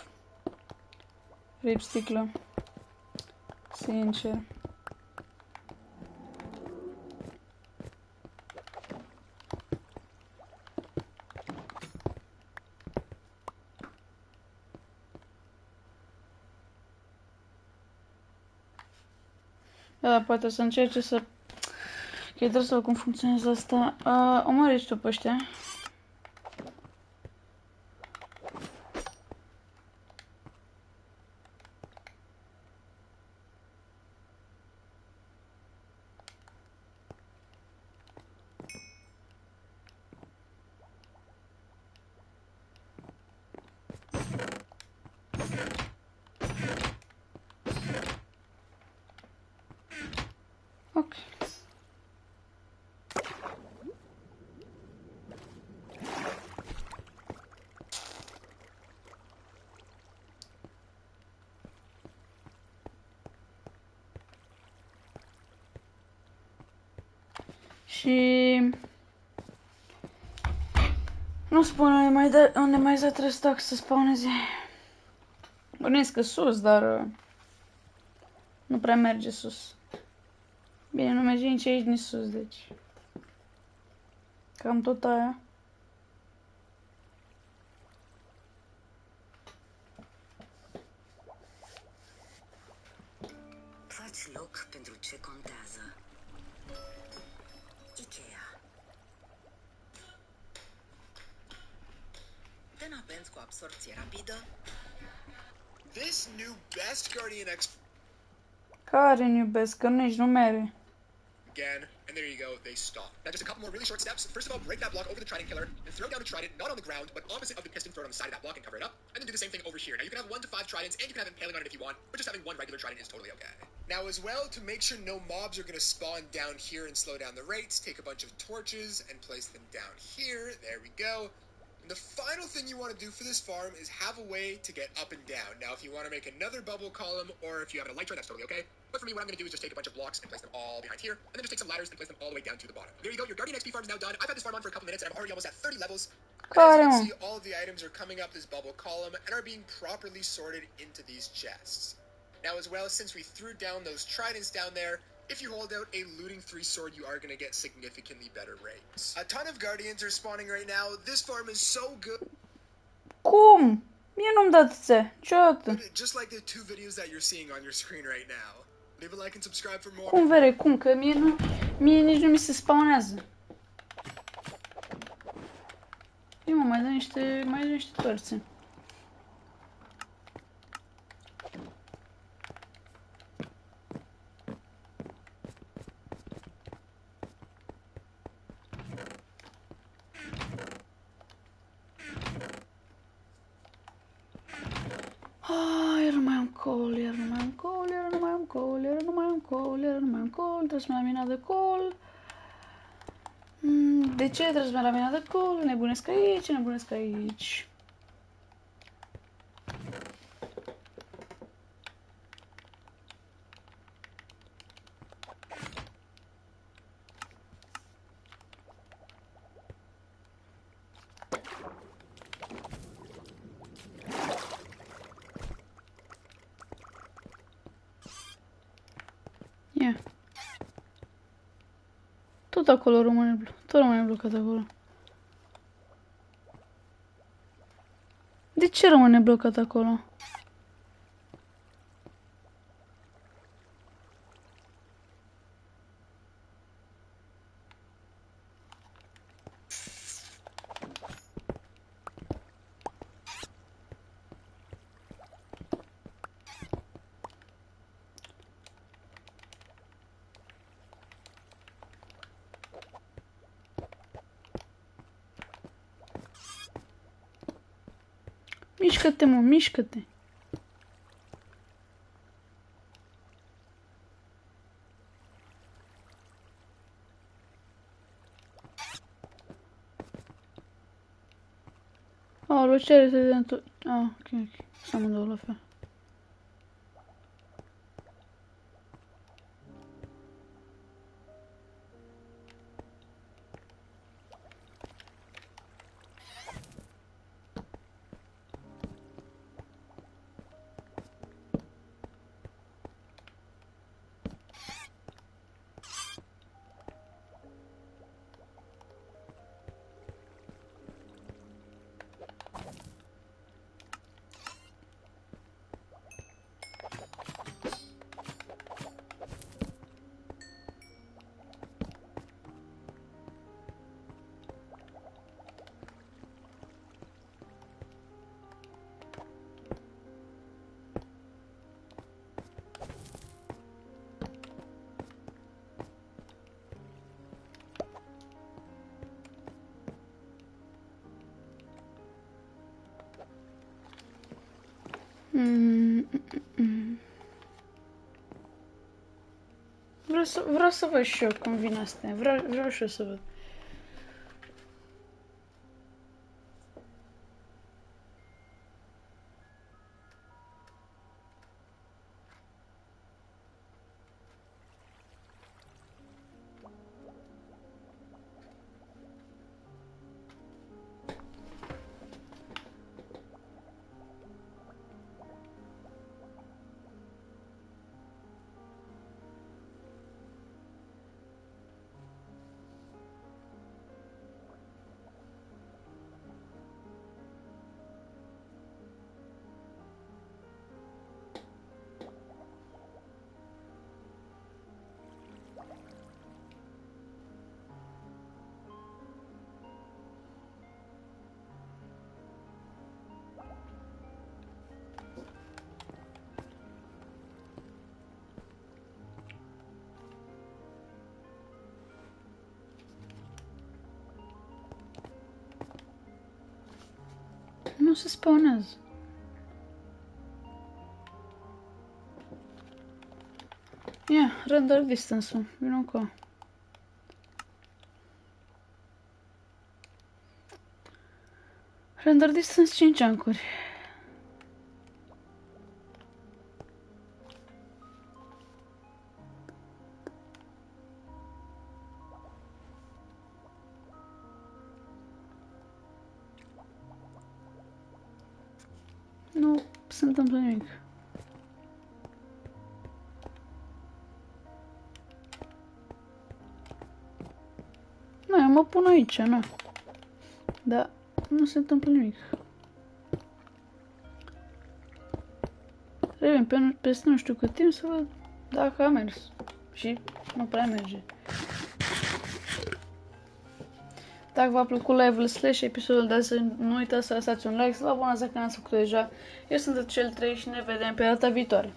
Rip sticlă. Sincer. Da, poate să încerce să... Că e să cum funcționează asta. Omori tu pe ăștia. Și nu spune unde mai trebuie să să spawneze. Bănuiesc că sus, dar nu prea merge sus. Bine, nu merge nici aici, nici sus, deci cam tot aia. Faci loc pentru ce contează. Ikea. Denapenți cu absorpție rapidă. This new Best Guardian X Care îmi iubesc, că nici nu mere. again, and there you go, they stop. Now just a couple more really short steps. First of all, break that block over the trident killer and throw down a trident, not on the ground, but opposite of the piston, throw it on the side of that block and cover it up. And then do the same thing over here. Now you can have 1 to 5 tridents and you can have impaling on it if you want, but just having one regular trident is totally okay. Now as well, to make sure no mobs are gonna spawn down here and slow down the rates, take a bunch of torches and place them down here. There we go. And the final thing you want to do for this farm is have a way to get up and down. Now, if you want to make another bubble column, or if you have an elytra, that's totally okay. But for me, what I'm going to do is just take a bunch of blocks and place them all behind here, and then just take some ladders and place them all the way down to the bottom. There you go, your Guardian XP farm is now done. I've had this farm on for a couple minutes, and I'm already almost at 30 levels. And as you can see, all of the items are coming up this bubble column and are being properly sorted into these chests. Now, as well, since we threw down those tridents down there, if you hold out a looting 3 sword, you are going to get significantly better rates. A ton of Guardians are spawning right now. This farm is so good. Cum? Mie nu-mi dă atâția, niciodată. Just like the 2 videos that you're seeing on your screen right now. Leave a like and subscribe for more. Cum, vere, cum? Că mie nici nu mi se spawnează. Ia mă, mai dă niște torțe. Iar nu mai am coal, iar nu mai am coal, iar nu mai am coal, iar nu mai am coal, iar nu mai am coal, trebuie să mai am mina de coal. De ce trebuie să mai am mina de coal? Nebunesc aici, nebunesc aici. Ia. Tot acolo rămâne blocat acolo. De ce rămâne blocat acolo? Mișcă-te, mă, mișcă-te. Aoleu, ce are să dea tot? Ok. Să amândouă la fel. Vreau să văd și eu cum vin astea. Vreau și eu să văd. se spawnează. Ia, render distance-ul. Vino încă. Render distance 5 ancuri. Nu se întâmplă nimic. Nu, eu mă pun aici, nu. Da, nu se întâmplă nimic. Revin peste nu știu cât timp să văd dacă a mers. Și nu prea merge. Dacă v-a plăcut live-ul slash episodul de azi, nu uitați să lăsați un like, să vă abonați dacă n-ați făcut deja. Eu sunt cel 3 și ne vedem pe data viitoare.